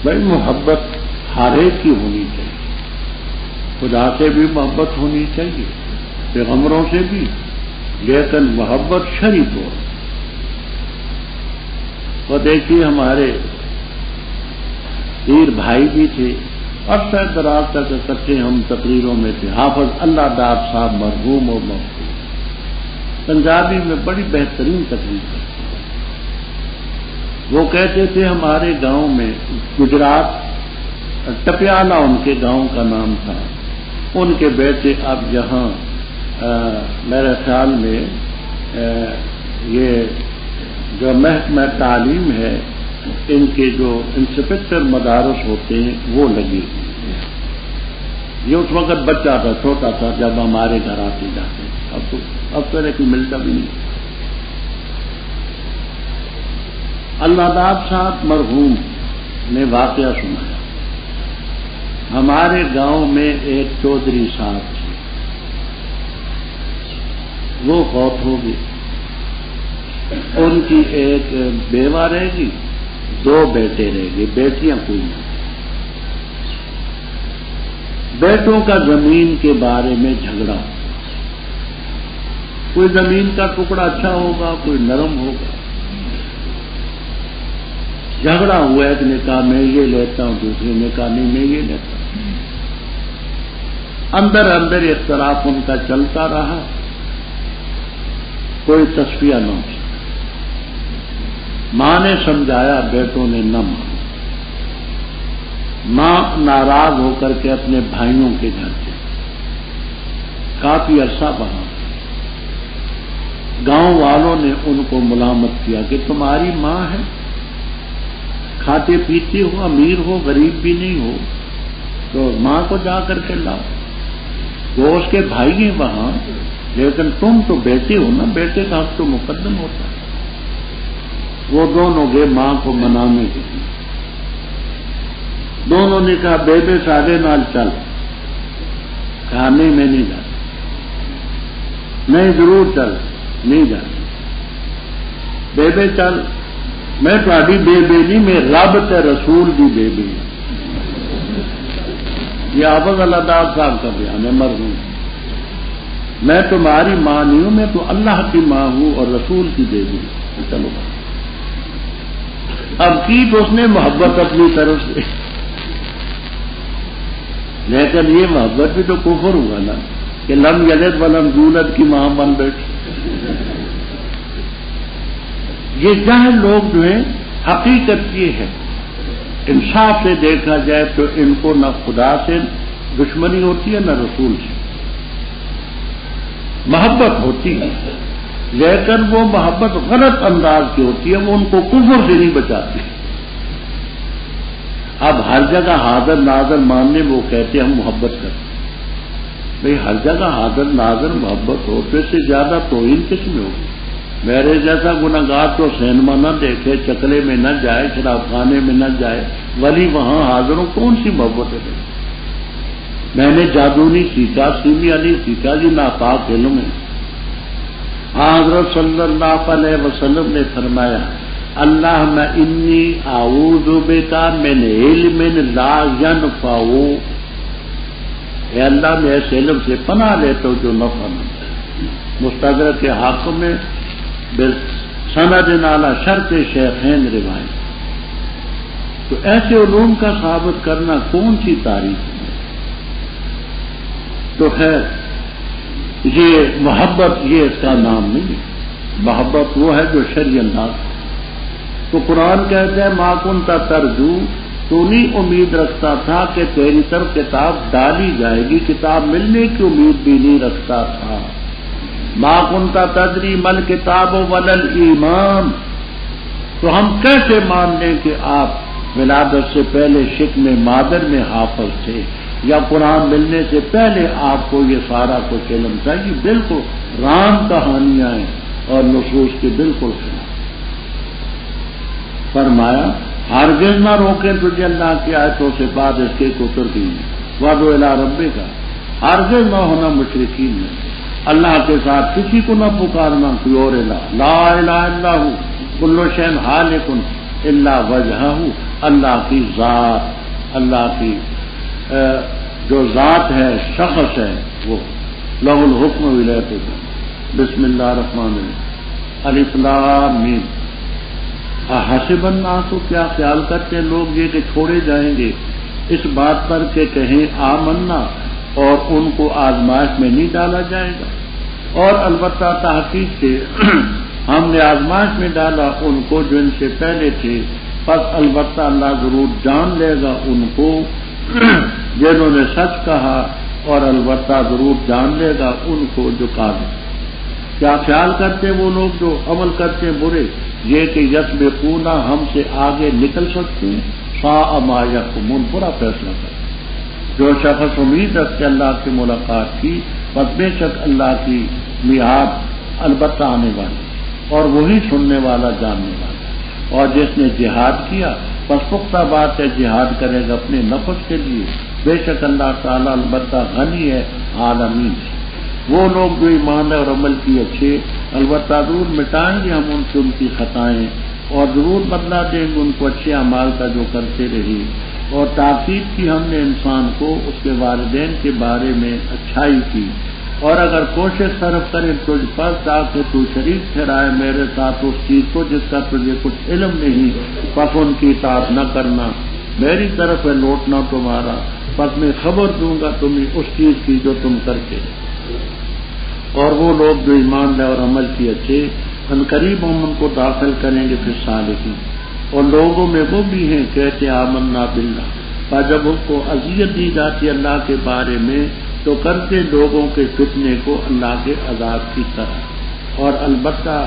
بھائی محبت ہر ایک کی ہونی چاہیے، خدا سے بھی محبت ہونی چاہیے، پیغمبروں سے بھی، لیکن محبت شرعی طور۔ وہ دیکھیے ہمارے پیر بھائی بھی تھے، عرصہ دراز تک اکٹھے ہم تقریروں میں تھے، حافظ اللہ داد صاحب مرحوم اور مغفور، پنجابی میں بڑی بہترین تقریر کرتے۔ وہ کہتے تھے ہمارے گاؤں میں، گجرات ٹپیالہ ان کے گاؤں کا نام تھا، ان کے بیٹے اب یہاں میرے خیال میں یہ جو محکمہ تعلیم ہے، ان کے جو انسپکٹر مدارس ہوتے ہیں وہ لگے ہوئے ہیں۔ یہ اس وقت بچہ تھا، چھوٹا تھا جب ہمارے گھر آتے جاتے، اب تو لیکن ملتا بھی نہیں۔ اللہ داد صاحب مرحوم نے واقعہ سنایا، ہمارے گاؤں میں ایک چودھری صاحب تھے، وہ فوت ہو گئی، ان کی ایک بیوہ رہ گئی، 2 بیٹے رہ گئے، بیٹیاں کوئی نہیں۔ بیٹوں کا زمین کے بارے میں جھگڑا، کوئی زمین کا ٹکڑا اچھا ہوگا، کوئی نرم ہوگا، جھگڑا ہوا، ایک نے کہا میں یہ لیتا ہوں، دوسرے نے کہا نہیں میں یہ لیتا ہوں، اندر اندر اختلاف ان کا چلتا رہا، کوئی تصفیہ نہ ہو سکا۔ ماں نے سمجھایا، بیٹوں نے نہ مانا، ماں ناراض ہو کر کے اپنے بھائیوں کے گھر گئی، کافی عرصہ وہاں، گاؤں والوں نے ان کو ملامت کیا کہ تمہاری ماں ہے، کھاتے پیتے ہو، امیر ہو، غریب بھی نہیں ہو، تو ماں کو جا کر کے لاؤ، وہ اس کے بھائی ہیں وہاں، لیکن تم تو بیٹے ہو نا، بیٹے کا حق تو مقدم ہوتا ہے۔ وہ دونوں گئے ماں کو منانے کے لیے، دونوں نے کہا بیبے سارے نال چل، کہا نہیں میں نہیں جاتا، نہیں ضرور چل، نہیں جاتا، بیبے چل، میں تھوڑی بیبے نہیں، میں رب تے رسول دی بیبے ہوں۔ یہ حافظ اللہ داد صاحب کا بیان ہے مرحوم، میں تمہاری ماں نہیں ہوں، میں تو اللہ کی ماں ہوں اور رسول کی بیبی ہوں، چلو اب کی تو اس نے محبت اپنی طرف سے، لیکن یہ محبت بھی تو کفر ہوا نا کہ لم یلد ولم یولد کی ماں بن بیٹھی۔ یہ جاہل لوگ جو ہیں، حقیقت یہ ہے، انصاف سے دیکھا جائے تو ان کو نہ خدا سے دشمنی ہوتی ہے نہ رسول سے، محبت ہوتی ہے، لیکن وہ محبت غلط انداز کی ہوتی ہے، وہ ان کو کفر سے نہیں بچاتی۔ اب ہر جگہ حاضر ناظر ماننے وہ کہتے ہیں ہم محبت کرتے ہیں، بھئی ہر جگہ حاضر ناظر محبت ہو تو اس سے زیادہ توہین کس میں ہوگی؟ میرے جیسا گناہگار تو سینما نہ دیکھے، چکلے میں نہ جائے، شراب خانے میں نہ جائے، ولی وہاں حاضروں کون سی محبت ہے؟ میں نے جادو نہیں سیکھا، سیمیا نہیں سیکھا، جی ناپاک علم ہے۔ حضرت صلی اللہ علیہ وسلم نے فرمایا اللہم انی اعوذ بک من علم لا ینفع، اے اللہ میں ایسے علم سے پناہ لیتا ہوں جو نفع نہ دے۔ مستدرک کے حاکم میں سند نالا شرط شیخین روایت، تو ایسے علوم کا ثابت کرنا کون سی تاریخ ہے؟ تو خیر یہ محبت یہ اس کا نام نہیں ہے، محبت وہ ہے جو شرعی انداز۔ تو قرآن کہتا ہے ما کنت ترجو، تو نہیں امید رکھتا تھا کہ تیری طرف کتاب ڈالی جائے گی، کتاب ملنے کی امید بھی نہیں رکھتا تھا، ما كنت تدری مل کتاب ولل ایمان، تو ہم کیسے مان لیں کہ آپ ولادت سے پہلے شکم مادر میں حافظ تھے، یا قرآن ملنے سے پہلے آپ کو یہ سارا کچھ علم تھا؟ یہ بالکل رام کہانیاں ہیں اور نصوص کے بالکل خلاف۔ فرمایا ہرگز نہ روکیں تجھے اللہ کی آیتوں سے بعد اس کے اتر گئی وادو الی ربک کا، ہرگز نہ ہونا مشرکین میں، اللہ کے ساتھ کسی کو نہ پکارنا کوئی اور الہ، لا الہ الا ہو کل شیء ہالک الا وجہہ، اللہ کی ذات، اللہ کی جو ذات ہے، شخص ہے، وہ لہ الحکم والیہ ترجعون۔ بسم اللہ الرحمن الرحیم، الف لام میم۔ احسب الناس، کیا خیال کرتے ہیں لوگ یہ کہ چھوڑے جائیں گے اس بات پر کہ کہیں آمنا اور ان کو آزمائش میں نہیں ڈالا جائے گا؟ اور البتہ تحقیق سے ہم نے آزمائش میں ڈالا ان کو جو ان سے پہلے تھے، پس البتہ اللہ ضرور جان لے گا ان کو جنہوں نے سچ کہا، اور البتہ ضرور جان لے گا ان کو جو کاذب۔ کیا خیال کرتے ہیں وہ لوگ جو عمل کرتے ہیں برے، یہ کہ یسبقون ہم سے آگے نکل سکتے ہیں، ساء ما یحکمون، برا فیصلہ کرتے۔ جو شخص امید رکھتے اللہ کی ملاقات کی، بس بے شک اللہ کی میعاد البتہ آنے والی، اور وہی سننے والا جاننے والا۔ اور جس نے جہاد کیا بس پختہ بات ہے جہاد کرے گا اپنے نفس کے لیے، بے شک اللہ تعالیٰ البتہ غنی ہے عالمین سے۔ وہ لوگ جو ایمان اور عمل کی اچھے، البتہ ضرور مٹائیں گے ہم ان سے ان کی خطائیں، اور ضرور بدلہ دیں گے ان کو اچھے اعمال کا جو کرتے رہے۔ اور تاکید کی ہم نے انسان کو اس کے والدین کے بارے میں اچھائی کی، اور اگر کوشش صرف کرے تجھ پر تاکہ تو شریک ٹھہرائے میرے ساتھ اس چیز کو جس کا تجھے کچھ علم نہیں، پس ان کی اطاعت نہ کرنا، میری طرف ہے لوٹنا تمہارا، پس میں خبر دوں گا تمہیں اس چیز کی جو تم کرتے۔ اور وہ لوگ جو ایمان لے اور عمل کی اچھے، عنقریب ہم ان کو داخل کریں گے پھر صالحین۔ اور لوگوں میں وہ بھی ہیں کہتے آمنا باللہ، پر جب ان کو اذیت دی جاتی اللہ کے بارے میں تو کرتے لوگوں کے فتنے کو اللہ کے عذاب کی طرح۔ اور البتہ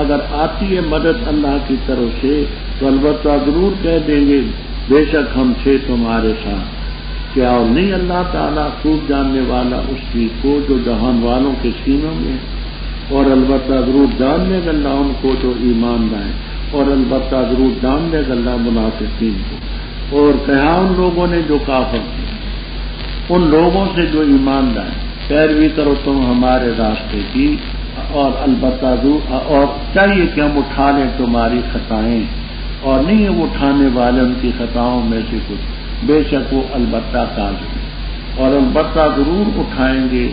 اگر آتی ہے مدد اللہ کی طرف سے تو البتہ ضرور کہہ دیں گے بے شک ہم تھے تمہارے ساتھ۔ کیا اور نہیں اللہ تعالیٰ خوب جاننے والا اس چیز کو جو جہان والوں کے سینوں میں، اور البتہ ضرور جان لے گا اللہ ان کو جو ایمان لائیں، اور البتہ ضرور جان لے گا اللہ منافقین کو۔ اور کہا ان لوگوں نے جو کافر تھے، ان لوگوں سے جو ایمان لائیں، پیروی کرو تم ہمارے راستے کی، اور البتہ اور چاہیے کہ ہم اٹھا لیں تمہاری خطائیں، اور نہیں ہے وہ اٹھانے والے ان کی خطاؤں میں سے کچھ، بے شک وہ البتہ کاذب، اور البتہ ضرور اٹھائیں گے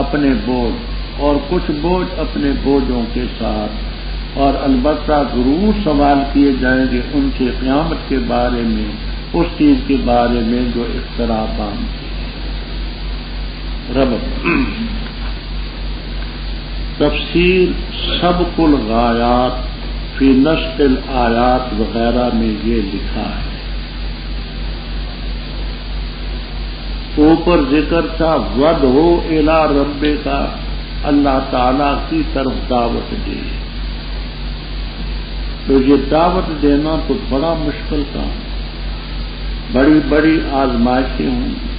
اپنے بوجھ، اور کچھ بوجھ اپنے بوجھوں کے ساتھ، اور البتہ ضرور سوال کیے جائیں گے ان سے قیامت کے بارے میں، اس چیز کے بارے میں جو اختراع باندھتی رب۔ تفسیر سبق الغایات فی نسق الآیات وغیرہ میں یہ لکھا ہے، اوپر ذکر تھا وَدْعُ إِلَىٰ رَبِّكَ، اللہ تعالیٰ کی طرف دعوت دے۔ تو یہ دعوت دینا تو بڑا مشکل کام، بڑی بڑی آزمائشیں ہوں گی،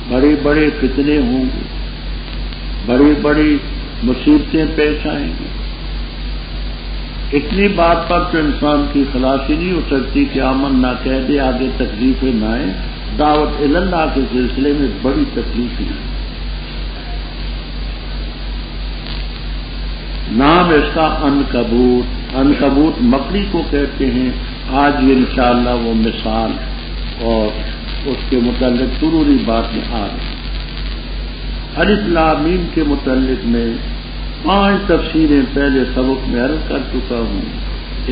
بڑے بڑے فتنے ہوں گے، بڑی بڑی مصیبتیں پیش آئیں گی۔ اتنی بات پر تو انسان کی خلاصی نہیں ہو سکتی کہ امن نہ کہہ دے، آگے تکلیفیں نہ آئیں۔ دعوت اللہ کے سلسلے میں بڑی تکلیفیں ہیں۔ نام اس کا عنکبوت، عنکبوت مکڑی کو کہتے ہیں۔ آج یہ انشاءاللہ وہ مثال اور اس کے متعلق ضروری بات میں آ رہی ہے۔ الف لام میم کے متعلق میں 5 تفسیریں پہلے سبق میں عرض کر چکا ہوں۔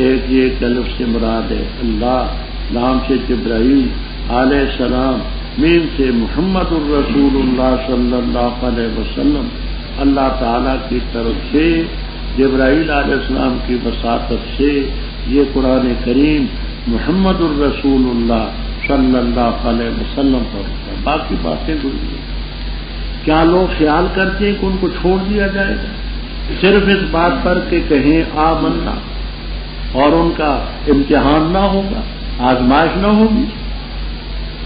ایک یہ کہ الف سے مراد ہے اللہ، لام سے جبرائیل علیہ السلام، میم سے محمد الرسول اللہ صلی اللہ علیہ وسلم، اللہ تعالیٰ کی طرف سے جبرائیل علیہ السلام کی وساطت سے یہ قرآن کریم محمد الرسول اللہ صلی اللہ علیہ وسلم پر باقی باتیں گزری۔ کیا لوگ خیال کرتے ہیں کہ ان کو چھوڑ دیا جائے گا صرف اس بات پر کہ کہیں آمنا اور ان کا امتحان نہ ہوگا، آزمائش نہ ہوگی؟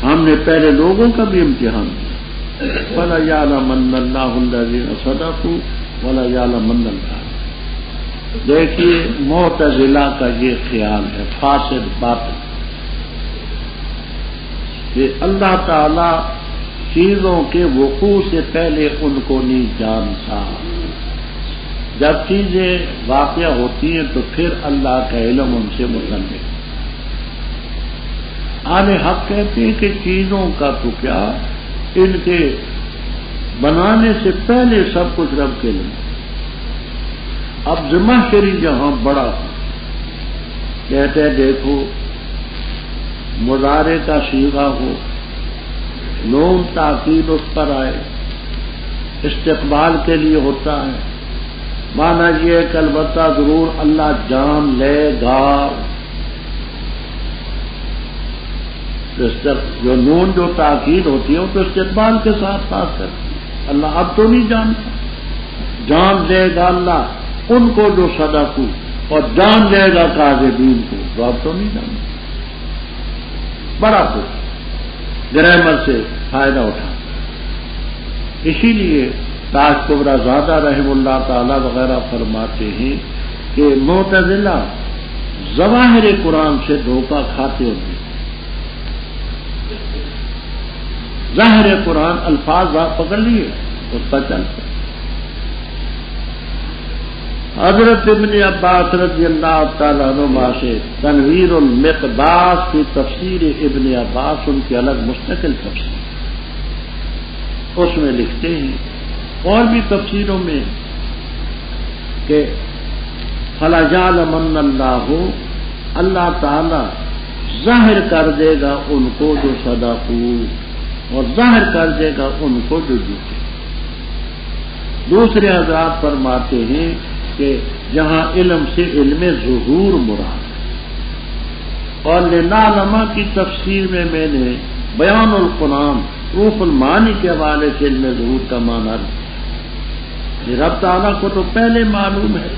ہم نے پہلے لوگوں کا بھی امتحان کیا، وَلَيَعْلَمَنَّ اللَّهُ الَّذِينَ صَدَقُوا وَلَيَعْلَمَنَّ الْكَاذِبِينَ۔ دیکھیے معتزلہ کا یہ خیال ہے فاسد باطل کہ اللہ تعالی چیزوں کے وقوع سے پہلے ان کو نہیں جانتا، جب چیزیں واقع ہوتی ہیں تو پھر اللہ کا علم ان سے متعلق۔ اہل حق کہتے ہیں کہ چیزوں کا تو کیا، ان کے بنانے سے پہلے سب کچھ رب کے لیے۔ اب زمخشری جہاں بڑا کہتے ہیں دیکھو مضارع کا صیغہ ہو، نون تاکید اس پر آئے، استقبال کے لیے ہوتا ہے، مانا یہ کہ البتہ ضرور اللہ جان لے گا۔ جو نون جو تاکید ہوتی ہے وہ تو استقبال کے ساتھ بات کرتی ہے، اللہ اب تو نہیں جانتا، جان لے گا اللہ ان کو جو صدقوا اور جان لے گا کاذبین کو، تو اب تو نہیں جانتا۔ بڑا کچھ گرامر سے فائدہ اٹھا، اسی لیے تاج کبرا زادہ رحم اللہ تعالی وغیرہ فرماتے ہیں کہ معتزلہ ظواہر قرآن سے دھوکہ کھاتے ہوتے ہیں، ظاہر قرآن الفاظ پکڑ لیے اس پر چلتے۔ حضرت ابن عباس رضی اللہ تعالیٰ عنہما سے تنویر المقباس کی تفسیر ابن عباس ان کی الگ مستقل تفسیر، اس میں لکھتے ہیں اور بھی تفسیروں میں کہ فَلَيَعْلَمَنَّ اللَّهُ اللہ تعالی ظاہر کر دے گا ان کو جو صدقوا اور ظاہر کر دے گا ان کو جو جھوٹے۔ دوسرے حضرات فرماتے ہیں کہ جہاں علم سے علم ظہور مراد ہے، اور لنعلم کی تفسیر میں نے بیان القرآن روح المعانی کے حوالے سے علم ظہور کا معنی یہ رب تعالیٰ کو تو پہلے معلوم ہے،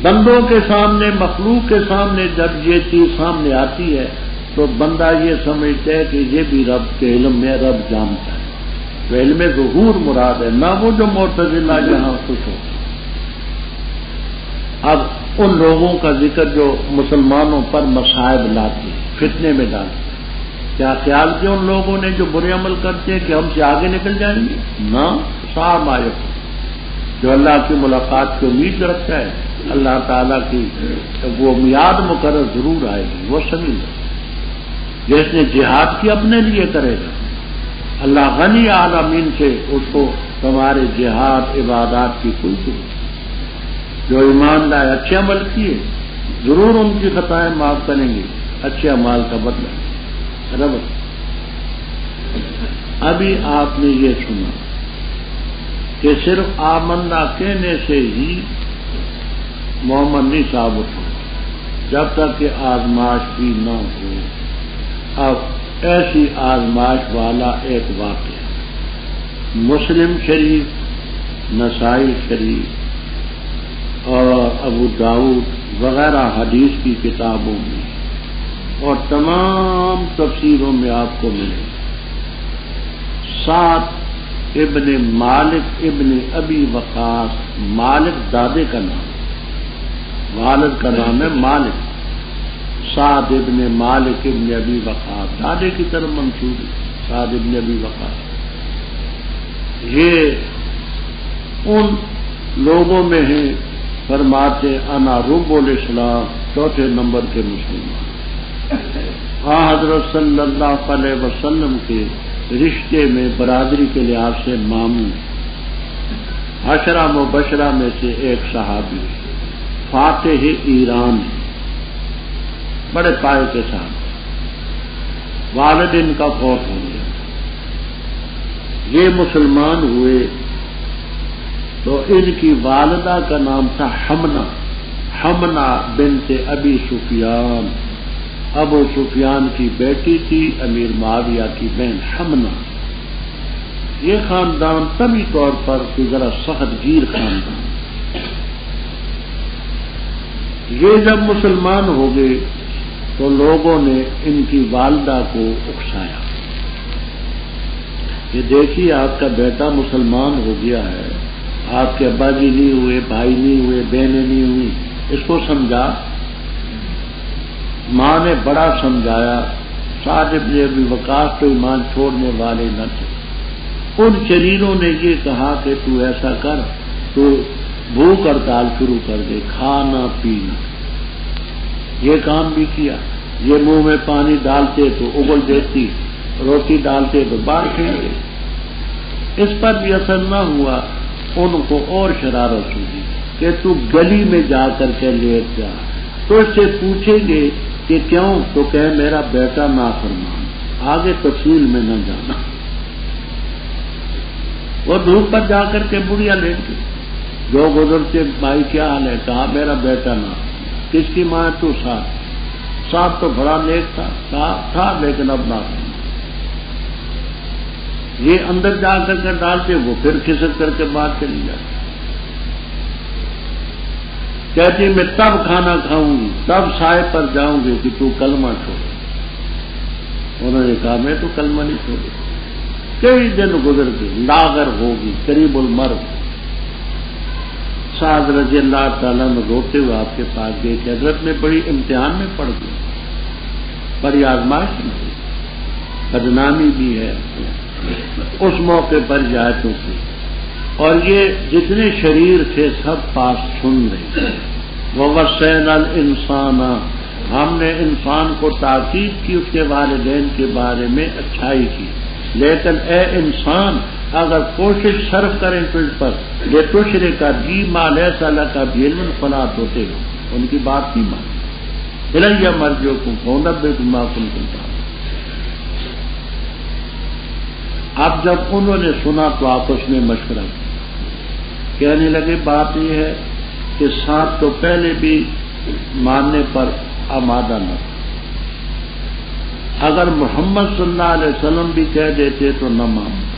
بندوں کے سامنے مخلوق کے سامنے جب یہ چیز سامنے آتی ہے تو بندہ یہ سمجھتا ہے کہ یہ بھی رب کے علم میں رب جانتا ہے، تو علم ظہور مراد ہے، نہ وہ جو معتزلہ یہاں خوش ہو۔ اب ان لوگوں کا ذکر جو مسلمانوں پر مصائب لاتے فتنے میں ڈالتے، کیا خیال کیا ان لوگوں نے جو برے عمل کرتے ہیں کہ ہم سے آگے نکل جائیں گے؟ نہ، صاحب آئے جو اللہ کی ملاقات کی امید رکھتا ہے اللہ تعالیٰ کی وہ میعاد مقرر ضرور آئے گی، وہ سبھی جس نے جہاد کی اپنے لیے کرے گا، اللہ غنی عالمین سے اس کو تمہارے جہاد عبادات کی کوئی ضرورت۔ جو ایمان لائے اچھے عمل کیے ضرور ان کی خطائیں معاف کریں گے، اچھے اعمال کا بدلہ رب۔ ابھی آپ نے یہ سنا کہ صرف آمنا کہنے سے ہی محمد نہیں ثابت ہو جب تک کہ آزمائش بھی نہ ہو۔ اب ایسی آزمائش والا ایک واقعہ مسلم شریف، نسائی شریف اور ابو داؤد وغیرہ حدیث کی کتابوں میں اور تمام تفسیروں میں آپ کو ملے۔ سعد ابن مالک ابن ابی وقاص، مالک دادے کا نام، والد کا نام ہے مالک، سعد ابن مالک ابن ابی وقاص، دادے کی طرف منسوب ہے سعد ابن ابی وقاص۔ یہ ان لوگوں میں ہیں فرماتے انا رب الاسلام، چوتھے نمبر کے مسلمان۔ ہاں حضرت صلی اللہ علیہ وسلم کے رشتے میں برادری کے لحاظ سے ماموں، عشرہ مبشرہ میں سے ایک صحابی فاتح ایران، بڑے پائے کے ساتھ، والد ان کا فوت ہو گیا، یہ مسلمان ہوئے تو ان کی والدہ کا نام تھا حمنا، حمنا بنت ابی سفیان، ابو سفیان کی بیٹی تھی، امیر معاویہ کی بہن حمنا۔ یہ خاندان طبی طور پر کہ ذرا سخت گیر خاندان، یہ جب مسلمان ہو گئے تو لوگوں نے ان کی والدہ کو اکسایا کہ دیکھیے آپ کا بیٹا مسلمان ہو گیا ہے، آپ کے ابا جی نہیں ہوئے، بھائی نہیں ہوئے، بہنیں نہیں ہوئی، اس کو سمجھا۔ ماں نے بڑا سمجھایا، سعد بن ابی وقاص تو ایمان چھوڑنے والے نہ تھے۔ ان شریروں نے یہ کہا کہ تو ایسا کر، تو بھوک ہڑتال شروع کر دے، کھانا پینا۔ یہ کام بھی کیا، یہ منہ میں پانی ڈالتے تو اگل دیتی، روٹی ڈالتے تو باہر پھینک دے۔ اس پر بھی اثر نہ ہوا، ان کو اور شرارت ہوئی کہ تو گلی میں جا کر کے لیٹ جا، تو اس سے پوچھیں گے کہ کیوں، تو کہے میرا بیٹا نافرمان، آگے تفصیل میں نہ جانا۔ وہ دھوپ پر جا کر کے بڑھیا لیٹ گئی، جو گزرتے بھائی کیا حال ہے، کہا میرا بیٹا نافرمان۔ کس کی ماں؟ تو ساتھ تو بڑا نیک تھا لیکن اب نافرمان۔ یہ اندر جا کر کے ڈالتے، وہ پھر کھسک کر کے باہر چلی جاتی، کہتی میں تب کھانا کھاؤں گی، تب سائے پر جاؤں گی کہ تو کلمہ چھوڑ۔ انہوں نے کہا میں تو کلمہ نہیں چھوڑوں۔ کئی دن گزر گئے، لاغر ہوگی، قریب المرض۔ سعد رضی اللہ تعالیٰ نے روتے ہوئے آپ کے پاس گئے کہ حضرت میں بڑی امتحان میں پڑ گئی، بڑی آزمائش میں، بدنامی بھی ہے اس موقع پر جائتوں کی، اور یہ جتنے شریر تھے سب پاس سن رہے۔ وَوَصَّيْنَا الْإِنسَانَ، ہم نے انسان کو تاکید کی اس کے والدین کے بارے میں اچھائی کی، لیکن اے انسان اگر کوشش صرف کریں تجھ پر لِتُشْرِكَ بِي مَا لَيْسَ لَكَ بِهِ عِلْمٌ فَلَا تُطِعْهُ، ان کی بات نہیں مانی۔ إِلَيَّ مَرْجِعُكُمْ فَأُنَبِّئُكُم بِمَا كُنتُمْ تَعْمَلُونَ۔ اب جب انہوں نے سنا تو آپس میں مشورہ کیا، کہنے لگے بات یہ ہے کہ ساتھ تو پہلے بھی ماننے پر آمادہ نہ تھا، اگر محمد صلی اللہ علیہ وسلم بھی کہہ دیتے تو نہ ماننا،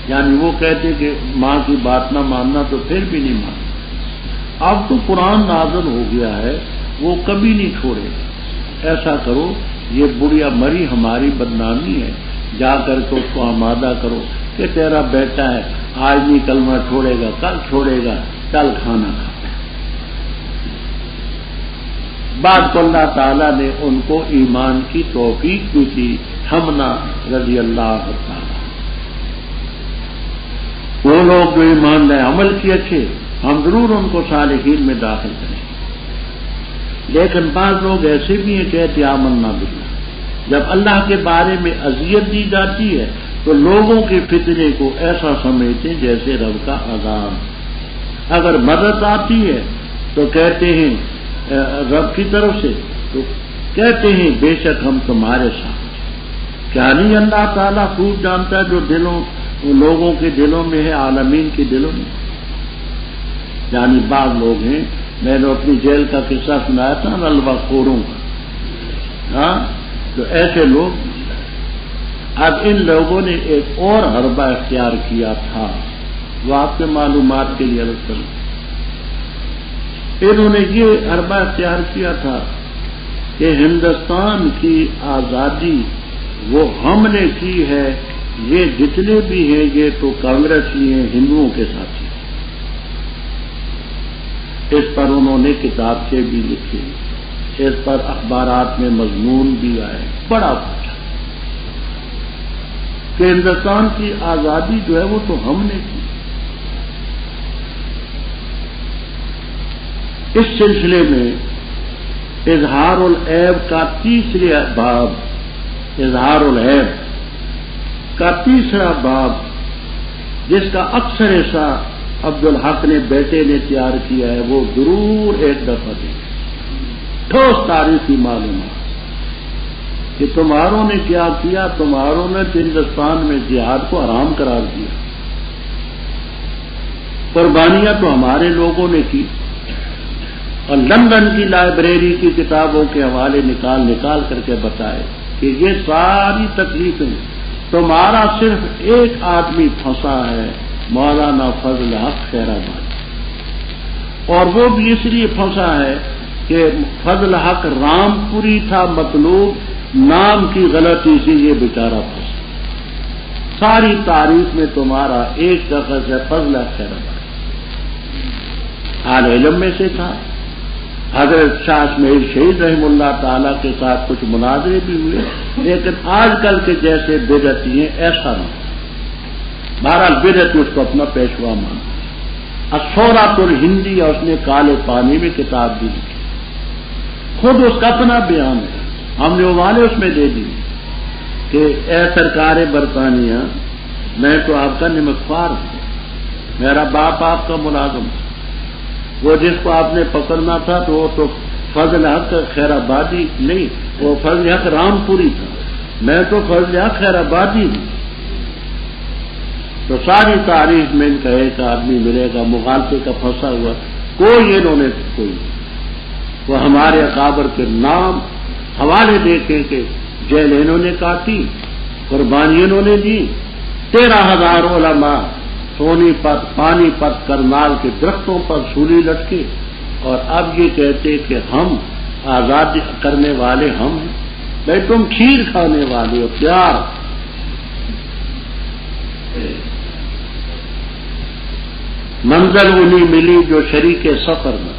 یعنی وہ کہتے کہ ماں کی بات نہ ماننا تو پھر بھی نہیں ماننا۔ اب تو قرآن نازل ہو گیا ہے، وہ کبھی نہیں چھوڑے گا۔ ایسا کرو، یہ بڑھیا مری ہماری بدنامی ہے، جا کر کے اس کو آمادہ کرو کہ تیرا بیٹا ہے، آج نہیں کلمہ چھوڑے گا، کل چھوڑے گا، کل کھانا کھاتا ہے۔ بعد کو اللہ تعالیٰ نے ان کو ایمان کی توفیق بھی تھی، حمنا رضی اللہ تعالیٰ۔ وہ لوگ جو ایمان لائے، عمل کیے اچھے، ہم ضرور ان کو صالحین میں داخل کریں گے۔ لیکن بعض لوگ ایسے بھی ہیں کہتے آمنا باللہ، جب اللہ کے بارے میں اذیت دی جاتی ہے تو لوگوں کے فتنے کو ایسا سمجھتے ہیں جیسے رب کا عذاب۔ اگر مدد آتی ہے تو کہتے ہیں رب کی طرف سے، تو کہتے ہیں بے شک ہم تمہارے ساتھ ہیں۔ کیا نہیں اللہ تعالیٰ خوب جانتا ہے جو لوگوں کے دلوں میں ہے، عالمین کے دلوں میں۔ یعنی بعض لوگ ہیں، میں نے اپنی جیل کا قصہ سنایا تھا نلوا خوروں کا، ہاں، تو ایسے لوگ، اب ان لوگوں نے ایک اور حربہ اختیار کیا تھا، وہ آپ کے معلومات کے لیے الگ کروں۔ انہوں نے یہ حربہ اختیار کیا تھا کہ ہندوستان کی آزادی وہ ہم نے کی ہے، یہ جتنے بھی ہیں یہ تو کانگریسی ہیں، ہندوؤں کے ساتھی۔ اس پر انہوں نے کتابچے بھی لکھی، اس پر اخبارات میں مضمون بھی آئے، بڑا پوچھا کہ ہندوستان کی آزادی جو ہے وہ تو ہم نے کی۔ اس سلسلے میں اظہار العیب کا تیسرے باب، اظہار العیب کا تیسرا باب، جس کا اکثر حصہ عبدالحق نے بیٹے نے تیار کیا ہے، وہ ضرور ایک دفعہ دیں، ٹھوس تاریخی معلومات کہ تمہاروں نے کیا کیا۔ تمہاروں نے ہندوستان میں جہاد کو حرام قرار دیا، قربانیاں تو ہمارے لوگوں نے کی، اور لندن کی لائبریری کی کتابوں کے حوالے نکال کر کے بتائے کہ یہ ساری تکلیفیں تمہارا صرف ایک آدمی پھنسا ہے، مولانا فضل حق خیر آباد، اور وہ بھی اس لیے پھنسا ہے کہ فضل حق رام پوری تھا مطلوب، نام کی غلطی سے یہ بیچارہ پھنسا۔ ساری تاریخ میں تمہارا ایک شخص ہے فضل حق خیر آباد، اہل علم میں سے تھا۔ حضرت شاہ اسماعیل شہید رحم اللہ تعالیٰ کے ساتھ کچھ مناظرے بھی ہوئے، لیکن آج کل کے جیسے بدعتی ہیں ایسا نہ ہو۔ بہرحال بدعتی اس کو اپنا پیشوا مانا۔ الصورۃ الہندی، اور اس نے کالے پانی میں کتاب بھی لکھی، خود اس کا اپنا بیان ہے، ہم نے والے اس میں دے دی کہ اے سرکار برطانیہ، میں تو آپ کا نمکخوار ہوں، میرا باپ آپ کا ملازم تھا، وہ جس کو آپ نے پکڑنا تھا تو وہ تو فضل حق خیر آبادی نہیں، وہ فضل حق رام پوری تھا، میں تو فضل حق خیر آبادی ہوں۔ تو ساری تاریخ میں ان کا ایک آدمی ملے گا مغالطے کا پھنسا ہوا، کوئی انہوں نے کوئی، وہ ہمارے اکابر کے نام حوالے دیکھیں کہ جیل انہوں نے کاٹی، قربانی انہوں نے دی، 13,000 علماء سونی پت، پانی پت، کرنال کے درختوں پر سولی لٹکے، اور اب یہ کہتے کہ ہم آزاد کرنے والے ہم ہیں۔ بھائی تم کھیر کھانے والے ہو، پیار۔ منزل انہیں ملی جو شریک سفر میں،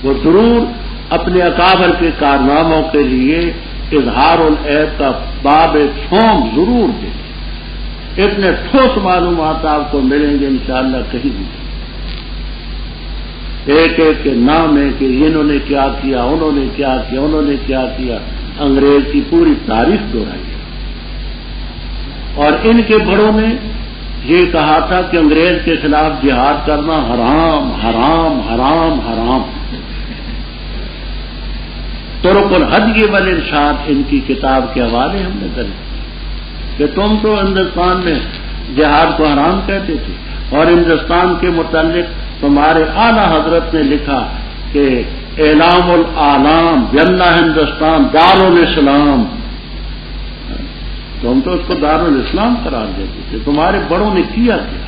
وہ ضرور اپنے اکابر کے کارناموں کے لیے اظہار العیب کا باب چھوم ضرور دے۔ اتنے ٹھوس معلومات آپ کو ملیں گے انشاءاللہ کہیں بھی، ایک ایک کے نام ہے کہ انہوں نے کیا کیا، انہوں نے کیا کیا، انہوں نے کیا کیا، انگریز کی پوری تاریخ دہرائی ہے۔ اور ان کے بڑوں نے یہ کہا تھا کہ انگریز کے خلاف جہاد کرنا حرام حرام حرام حرام۔ طرق الہدی والارشاد ان کی کتاب کے حوالے ہم نے کرے کہ تم تو ہندوستان میں جہاد کو حرام کہتے تھے، اور ہندوستان کے متعلق تمہارے اعلی حضرت نے لکھا کہ اعلام العالم بأن ہندوستان دارالاسلام، تم تو اس کو دارالاسلام قرار دیتے تھے، تمہارے بڑوں نے کیا کیا۔